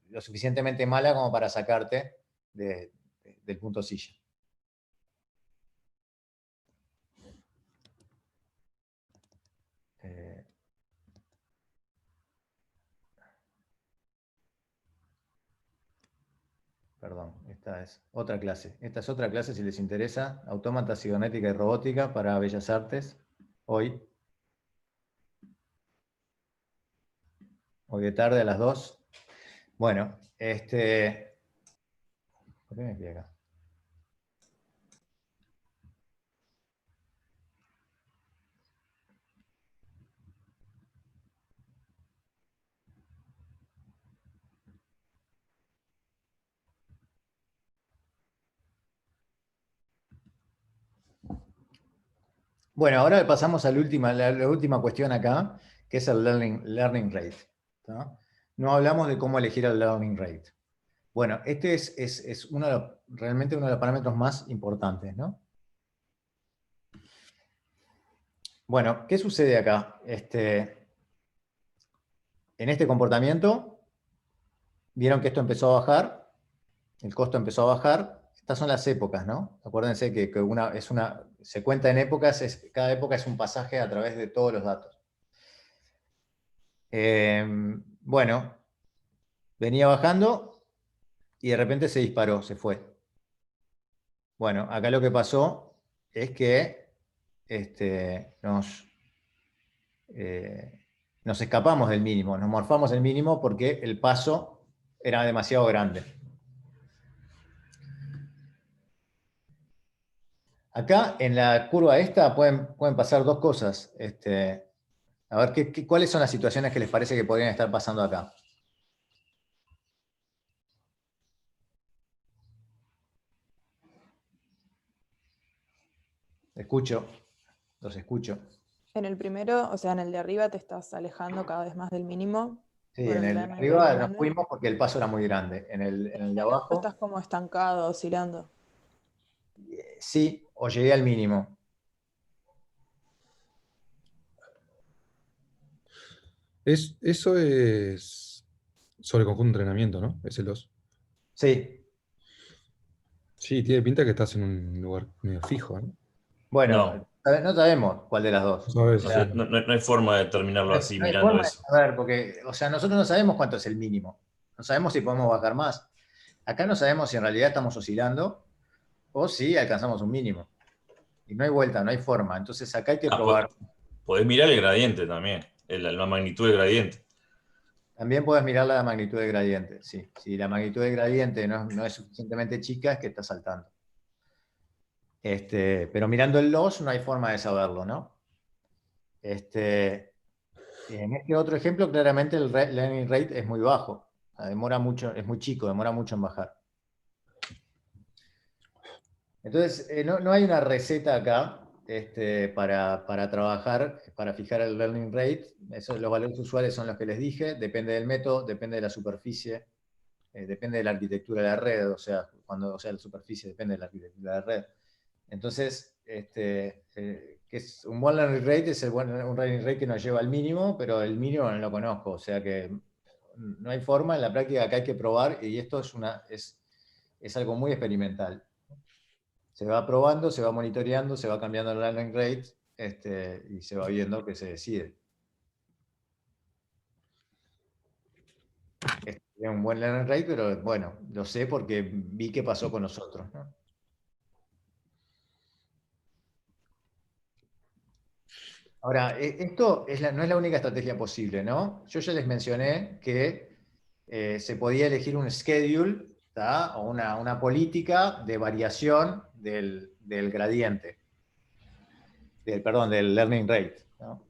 [SPEAKER 1] lo suficientemente mala como para sacarte del punto silla. Perdón, esta es otra clase. Esta es otra clase si les interesa. Autómata, cibernética y robótica para Bellas Artes. Hoy de tarde a las 2. Bueno, ¿por qué me quedé acá? Bueno, ahora pasamos a la última cuestión acá, que es el learning rate. ¿Tá? No hablamos de cómo elegir el learning rate. Bueno, este es realmente uno de los parámetros más importantes, ¿no? Bueno, ¿qué sucede acá? En este comportamiento, vieron que esto empezó a bajar, el costo empezó a bajar. Estas son las épocas, ¿no? Acuérdense que se cuenta en épocas, cada época es un pasaje a través de todos los datos. Bueno, venía bajando y de repente se disparó, se fue. Bueno, acá lo que pasó es que nos escapamos del mínimo, nos morfamos del mínimo porque el paso era demasiado grande. Acá en la curva esta pueden pasar dos cosas. A ver, ¿cuáles son las situaciones que les parece que podrían estar pasando acá? Los escucho.
[SPEAKER 6] En el primero, o sea, en el de arriba te estás alejando cada vez más del mínimo.
[SPEAKER 1] Sí,
[SPEAKER 6] por
[SPEAKER 1] en el de
[SPEAKER 6] learning rate
[SPEAKER 1] arriba nos
[SPEAKER 6] grande.
[SPEAKER 1] fuimos porque el paso era muy grande. En el de abajo,
[SPEAKER 6] Estás como estancado, oscilando.
[SPEAKER 1] sí, o llegué al mínimo.
[SPEAKER 7] Eso es sobre el conjunto de entrenamiento, ¿no? Es el 2.
[SPEAKER 1] Sí.
[SPEAKER 7] Sí, tiene pinta que estás en un lugar medio fijo, ¿no?
[SPEAKER 1] Bueno, no sabemos cuál de las dos.
[SPEAKER 7] No sabes,
[SPEAKER 1] O sea,
[SPEAKER 7] sí.
[SPEAKER 8] No hay forma de determinarlo así
[SPEAKER 1] no hay
[SPEAKER 8] mirando
[SPEAKER 1] forma de
[SPEAKER 8] eso.
[SPEAKER 1] saber, porque, o sea, nosotros no sabemos cuánto es el mínimo. No sabemos si podemos bajar más. Acá no sabemos si en realidad estamos oscilando o si alcanzamos un mínimo. Y no hay vuelta, no hay forma. Entonces acá hay que probar.
[SPEAKER 8] Podés mirar el gradiente también, la magnitud del gradiente.
[SPEAKER 1] También puedes mirar la magnitud del gradiente. Sí. Si la magnitud del gradiente no es suficientemente chica, es que está saltando. Pero mirando el loss no hay forma de saberlo, ¿no? En este otro ejemplo, claramente el learning rate es muy bajo. O sea, demora mucho, es muy chico, demora mucho en bajar. Entonces, no hay una receta acá para trabajar, para fijar el learning rate. Los valores usuales son los que les dije, depende del método, depende de la superficie, depende de la arquitectura de la red, o sea, la superficie depende de la arquitectura de la red. Entonces, que es un buen learning rate es un learning rate que nos lleva al mínimo, pero el mínimo no lo conozco, o sea que no hay forma, en la práctica que hay que probar, y esto es algo muy experimental. Se va probando, se va monitoreando, se va cambiando el learning rate, y se va viendo que se decide. Es un buen learning rate, pero bueno, lo sé porque vi qué pasó con nosotros, ¿no? Ahora, esto no es la única estrategia posible, ¿no? Yo ya les mencioné que se podía elegir un schedule, ¿tá? O una política de variación del gradiente, del learning rate, ¿no?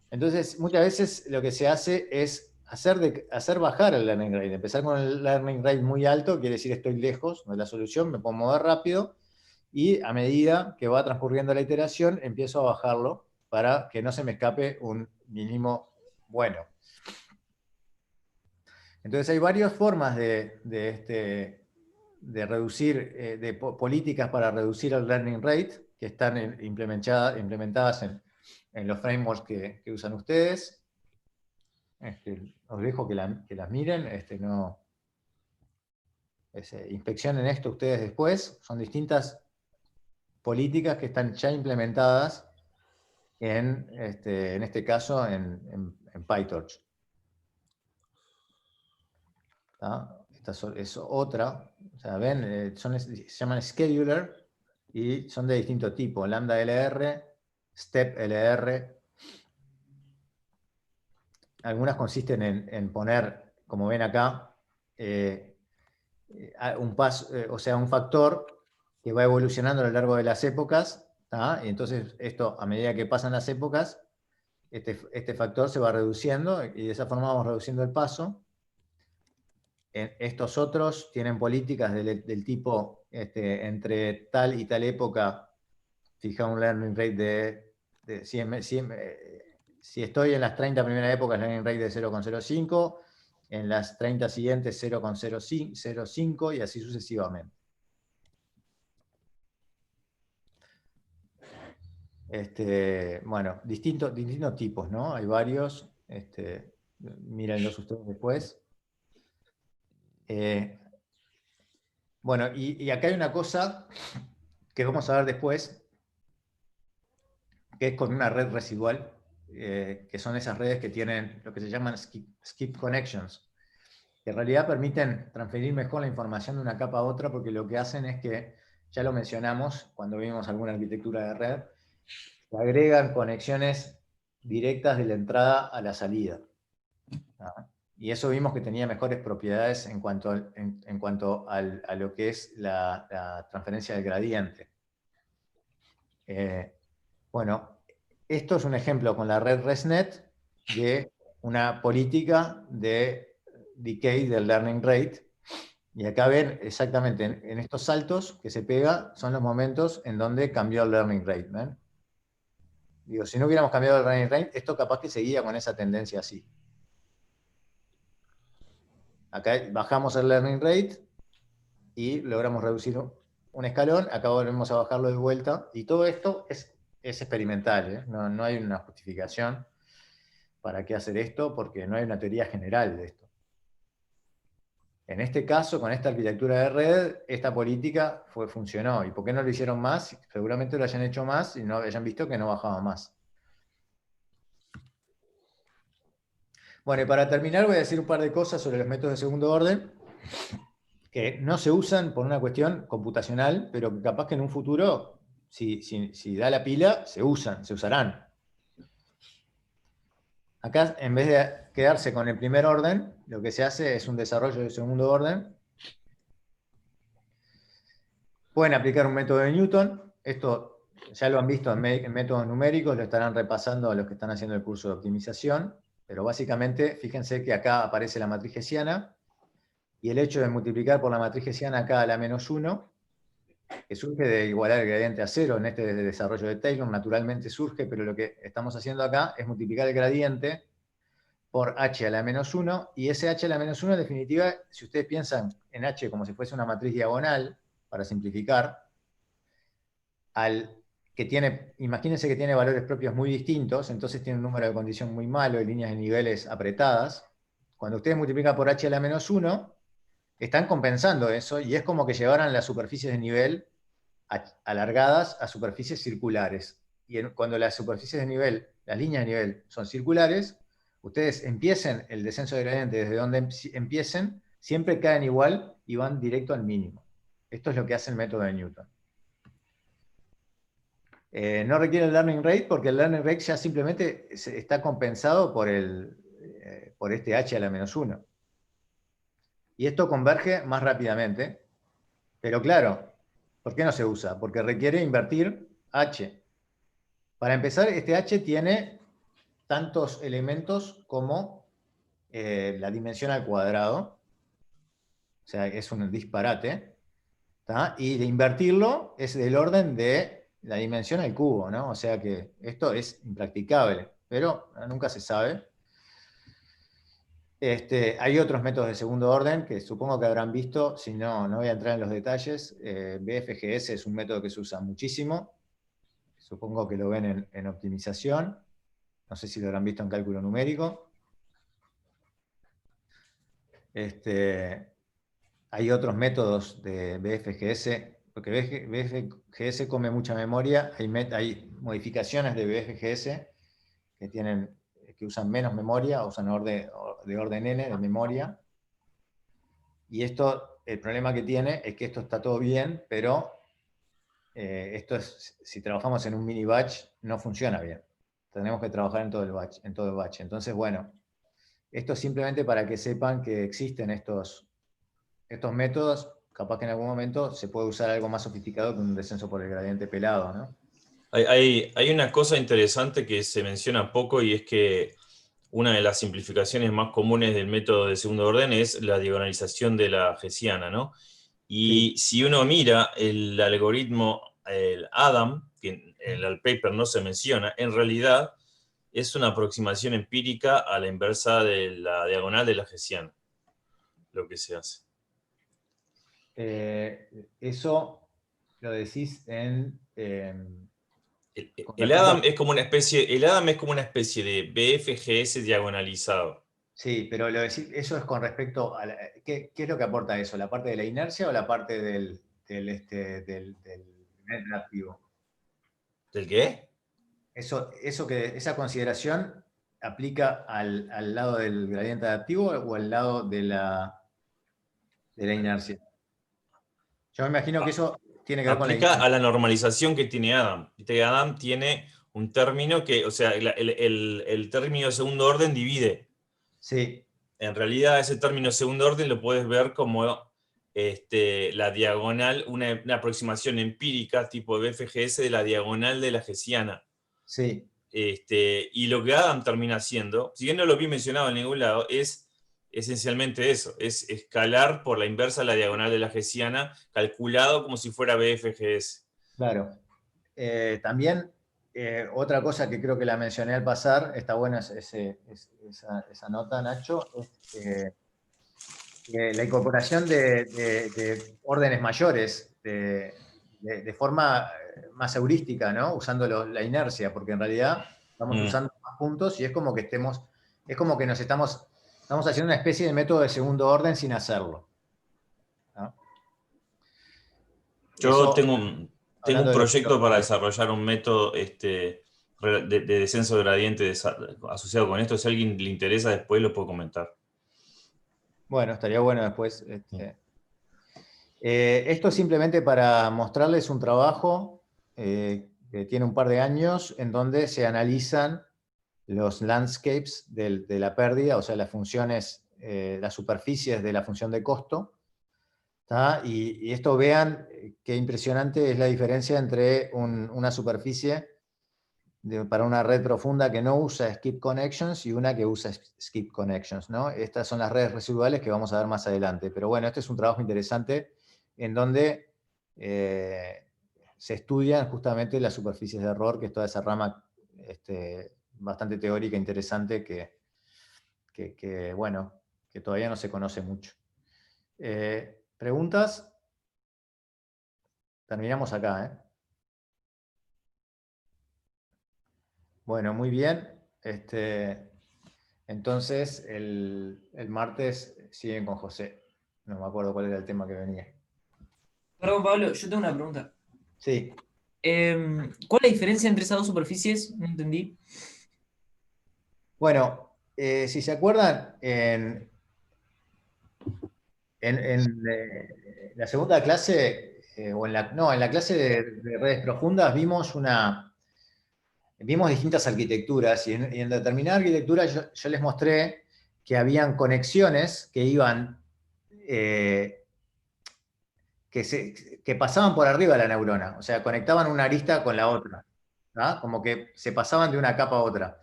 [SPEAKER 1] Entonces, muchas veces lo que se hace es hacer bajar el learning rate. Empezar con el learning rate muy alto, quiere decir estoy lejos de la solución, me puedo mover rápido, y a medida que va transcurriendo la iteración, empiezo a bajarlo para que no se me escape un mínimo bueno. Entonces hay varias formas de reducir, políticas para reducir el learning rate, que están implementadas en los frameworks que usan ustedes. Os dejo que las miren, inspeccionen esto ustedes después. Son distintas políticas que están ya implementadas en este caso en PyTorch. Esta es otra, o sea, ven, se llaman scheduler y son de distinto tipo, lambda LR, step LR. Algunas consisten en poner, como ven acá, un factor que va evolucionando a lo largo de las épocas, y entonces esto, a medida que pasan las épocas, este factor se va reduciendo y de esa forma vamos reduciendo el paso. Estos otros tienen políticas del tipo, entre tal y tal época, fija un learning rate si estoy en las 30 primeras épocas, learning rate de 0,05, en las 30 siguientes 0,05 y así sucesivamente. Bueno, distintos tipos, ¿no? Hay varios, mírenlos ustedes después. Bueno, y acá hay una cosa que vamos a ver después, que es con una red residual, que son esas redes que tienen lo que se llaman skip connections, que en realidad permiten transferir mejor la información de una capa a otra, porque lo que hacen es que, ya lo mencionamos cuando vimos alguna arquitectura de red, que agregan conexiones directas de la entrada a la salida. Y eso vimos que tenía mejores propiedades en cuanto a lo que es la transferencia del gradiente. Bueno, esto es un ejemplo con la red ResNet de una política de decay del learning rate. Y acá ven exactamente en estos saltos que se pega, son los momentos en donde cambió el learning rate. ¿Ven? Digo, si no hubiéramos cambiado el learning rate, esto capaz que seguía con esa tendencia así. Acá bajamos el learning rate y logramos reducir un escalón, acá volvemos a bajarlo de vuelta, y todo esto es experimental, ¿eh? No hay una justificación para qué hacer esto, porque no hay una teoría general de esto. En este caso, con esta arquitectura de red, esta política funcionó. ¿Y por qué no lo hicieron más? Seguramente lo hayan hecho más y no hayan visto que no bajaba más. Bueno, y para terminar voy a decir un par de cosas sobre los métodos de segundo orden, que no se usan por una cuestión computacional, pero que capaz que en un futuro, si da la pila, se usarán. Acá, en vez de quedarse con el primer orden, lo que se hace es un desarrollo de segundo orden. Pueden aplicar un método de Newton. Esto ya lo han visto en métodos numéricos, lo estarán repasando a los que están haciendo el curso de optimización. Pero básicamente, fíjense que acá aparece la matriz hessiana, y el hecho de multiplicar por la matriz hessiana acá a la -1, que surge de igualar el gradiente a cero en este desarrollo de Taylor, naturalmente surge, pero lo que estamos haciendo acá es multiplicar el gradiente por h a la menos 1, y ese h a la menos 1, en definitiva, si ustedes piensan en h como si fuese una matriz diagonal, para simplificar, imagínense que tiene valores propios muy distintos, entonces tiene un número de condición muy malo y líneas de niveles apretadas. Cuando ustedes multiplican por h a la menos 1, están compensando eso, y es como que llevaran las superficies de nivel alargadas a superficies circulares. Y cuando las superficies de nivel, las líneas de nivel son circulares, ustedes empiecen el descenso de gradiente desde donde empiecen, siempre caen igual y van directo al mínimo. Esto es lo que hace el método de Newton. No requiere el learning rate porque el learning rate ya simplemente está compensado por este h a la menos 1. Y esto converge más rápidamente, pero claro, ¿por qué no se usa? Porque requiere invertir h. Para empezar, este h tiene tantos elementos como la dimensión al cuadrado, o sea, es un disparate, ¿tá? Y de invertirlo es del orden de la dimensión al cubo, ¿no? O sea que esto es impracticable, pero nunca se sabe. Hay otros métodos de segundo orden que supongo que habrán visto, si no, no voy a entrar en los detalles. BFGS es un método que se usa muchísimo, supongo que lo ven en optimización, no sé si lo habrán visto en cálculo numérico. Hay otros métodos de BFGS, porque BFGS come mucha memoria, hay modificaciones de BFGS que usan menos memoria, usan de orden n de memoria, y esto, el problema que tiene es que esto está todo bien, pero si trabajamos en un mini batch, no funciona bien. Tenemos que trabajar en todo el batch. Entonces, bueno, esto es simplemente para que sepan que existen estos métodos, capaz que en algún momento se puede usar algo más sofisticado que un descenso por el gradiente pelado, ¿no?
[SPEAKER 8] Hay una cosa interesante que se menciona poco, y es que una de las simplificaciones más comunes del método de segundo orden es la diagonalización de la hessiana, ¿no? Y si uno mira el algoritmo, el Adam, que en el paper no se menciona, en realidad es una aproximación empírica a la inversa de la diagonal de la hessiana, lo que se hace.
[SPEAKER 1] Eso lo decís en...
[SPEAKER 8] El Adam es como una especie de BFGS diagonalizado.
[SPEAKER 1] Sí, pero eso es con respecto a... ¿Qué es lo que aporta eso? ¿La parte de la inercia o la parte del gradiente adaptivo?
[SPEAKER 8] ¿Del qué?
[SPEAKER 1] Esa consideración aplica al lado del gradiente adaptivo o al lado de la inercia. Yo me imagino que eso tiene que ver con la
[SPEAKER 8] Aplica
[SPEAKER 1] inercia.
[SPEAKER 8] a la normalización que tiene Adam. Adam tiene un término que, o sea, el término de segundo orden divide.
[SPEAKER 1] Sí.
[SPEAKER 8] En realidad, ese término de segundo orden lo puedes ver como la diagonal, una aproximación empírica tipo BFGS de la diagonal de la hessiana.
[SPEAKER 1] Sí.
[SPEAKER 8] Y lo que Adam termina haciendo, si bien no lo vi mencionado en ningún lado, es esencialmente eso, es escalar por la inversa de la diagonal de la hessiana, calculado como si fuera BFGS.
[SPEAKER 1] Claro. También, otra cosa que creo que la mencioné al pasar, está buena esa nota, Nacho, es la incorporación de órdenes mayores de forma más heurística, ¿no? Usando la inercia, porque en realidad estamos usando más puntos y es como que estamos haciendo una especie de método de segundo orden sin hacerlo, ¿no?
[SPEAKER 8] Yo tengo un proyecto para desarrollar un método de descenso de gradiente asociado con esto. Si a alguien le interesa, después lo puedo comentar.
[SPEAKER 1] Bueno, estaría bueno después. Esto es simplemente para mostrarles un trabajo que tiene un par de años en donde se analizan los landscapes de la pérdida, o sea, las funciones, las superficies de la función de costo. Y esto, vean qué impresionante es la diferencia entre una superficie para una red profunda que no usa skip connections y una que usa skip connections, ¿no? Estas son las redes residuales que vamos a ver más adelante. Pero bueno, este es un trabajo interesante en donde se estudian justamente las superficies de error, que es toda esa rama bastante teórica, interesante, bueno, que todavía no se conoce mucho. ¿Preguntas? Terminamos acá, ¿eh? Bueno, muy bien. Entonces, el martes siguen con José. No me acuerdo cuál era el tema que venía.
[SPEAKER 5] Perdón, Pablo, yo tengo una pregunta.
[SPEAKER 1] Sí.
[SPEAKER 5] ¿Cuál es la diferencia entre esas dos superficies? No entendí.
[SPEAKER 1] Bueno, si se acuerdan, en la segunda clase, o en la clase de redes profundas, vimos distintas arquitecturas, y en determinada arquitectura yo les mostré que habían conexiones que iban, que pasaban por arriba de la neurona, o sea, conectaban una arista con la otra, ¿tá? Como que se pasaban de una capa a otra.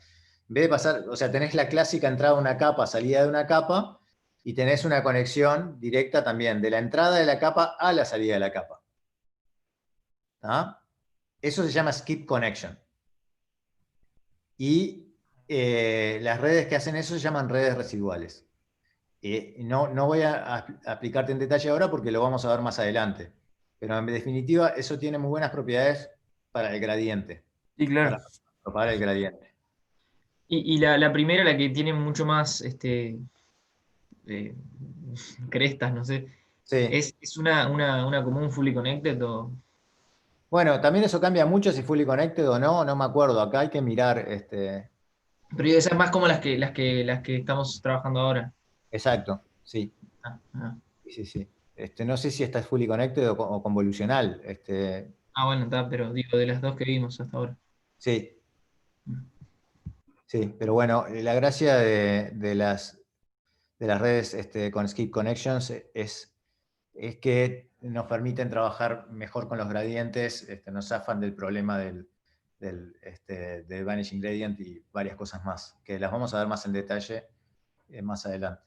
[SPEAKER 1] En vez de pasar, o sea, tenés la clásica entrada de una capa, salida de una capa, y tenés una conexión directa también de la entrada de la capa a la salida de la capa. ¿Tá? Eso se llama skip connection. Y las redes que hacen eso se llaman redes residuales. No voy a explicarte en detalle ahora porque lo vamos a ver más adelante. Pero en definitiva, eso tiene muy buenas propiedades para el gradiente.
[SPEAKER 5] Sí, claro.
[SPEAKER 1] Para propagar el gradiente.
[SPEAKER 5] Y la primera, la que tiene mucho más eh, crestas, no sé.
[SPEAKER 1] Sí.
[SPEAKER 5] ¿Es una común fully connected o...?
[SPEAKER 1] Bueno, también eso cambia mucho si fully connected o no me acuerdo. Acá hay que mirar.
[SPEAKER 5] Pero esa es más como las que estamos trabajando ahora.
[SPEAKER 1] Exacto, sí. Sí. No sé si esta es fully connected o convolucional.
[SPEAKER 5] Bueno, está, pero digo, de las dos que vimos hasta ahora.
[SPEAKER 1] Sí. Sí, pero bueno, la gracia de las redes con Skip Connections es que nos permiten trabajar mejor con los gradientes, nos zafan del problema del Vanishing Gradient y varias cosas más, que las vamos a ver más en detalle más adelante.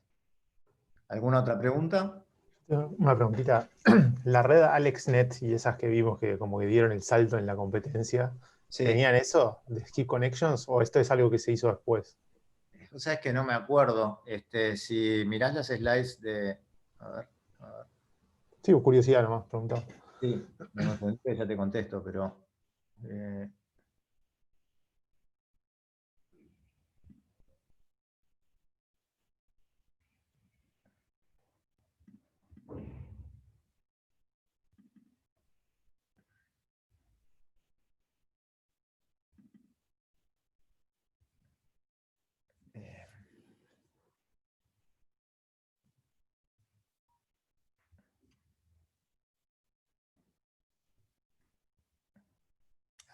[SPEAKER 1] ¿Alguna otra pregunta?
[SPEAKER 12] Una preguntita. La red AlexNet y esas que vimos que como que dieron el salto en la competencia,
[SPEAKER 1] Sí.
[SPEAKER 12] ¿tenían eso de Skip Connections o esto es algo que se hizo después?
[SPEAKER 1] O sea, es que no me acuerdo. Si mirás las slides de... A ver.
[SPEAKER 12] Sí, curiosidad nomás, preguntaba.
[SPEAKER 1] Sí, ya te contesto, pero...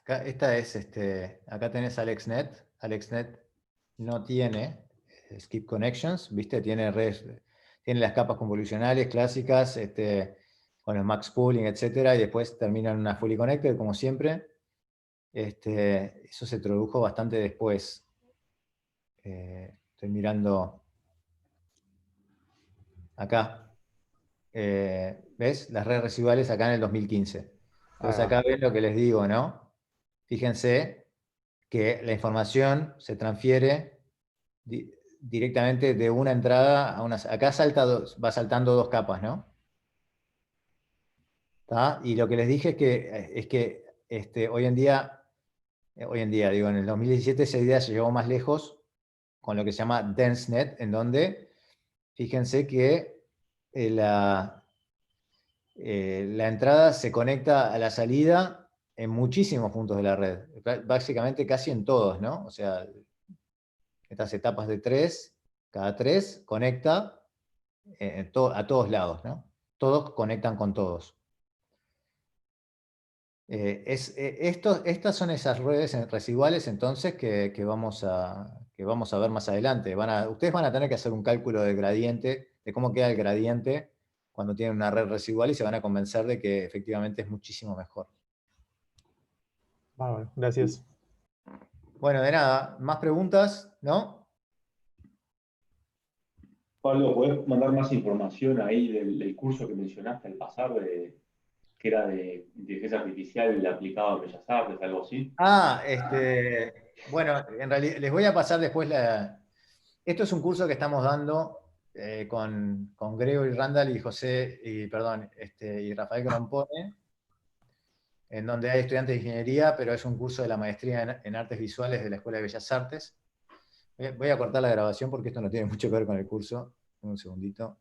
[SPEAKER 1] Acá, acá tenés AlexNet. AlexNet no tiene Skip Connections, ¿viste? Tiene las capas convolucionales clásicas, con el max pooling, etcétera, y después terminan en una fully connected, como siempre. Eso se introdujo bastante después. Estoy mirando acá. ¿Ves? Las redes residuales acá en el 2015. Entonces acá ven lo que les digo, ¿no? Fíjense que la información se transfiere directamente de una entrada a una... Acá va saltando dos capas, ¿no? ¿Tá? Y lo que les dije es que hoy en día, digo, en el 2017 esa idea se llevó más lejos con lo que se llama DenseNet, en donde, fíjense que la entrada se conecta a la salida en muchísimos puntos de la red, básicamente casi en todos, ¿no? O sea, estas etapas de 3, cada 3 conecta a todos lados, ¿no? Todos conectan con todos. Estas son esas redes residuales entonces que vamos a ver más adelante. Ustedes van a tener que hacer un cálculo del gradiente, de cómo queda el gradiente cuando tienen una red residual y se van a convencer de que efectivamente es muchísimo mejor.
[SPEAKER 12] Bueno, gracias.
[SPEAKER 1] Bueno, de nada, ¿más preguntas? ¿No?
[SPEAKER 4] Pablo, ¿podés mandar más información ahí del curso que mencionaste al pasar que era de inteligencia artificial aplicada a Bellas Artes, algo así.
[SPEAKER 1] Bueno, en realidad les voy a pasar después Esto es un curso que estamos dando con Gregory Randall y y Rafael Grompone, en donde hay estudiantes de ingeniería, pero es un curso de la maestría en artes visuales de la Escuela de Bellas Artes. Voy a cortar la grabación porque esto no tiene mucho que ver con el curso. Un segundito.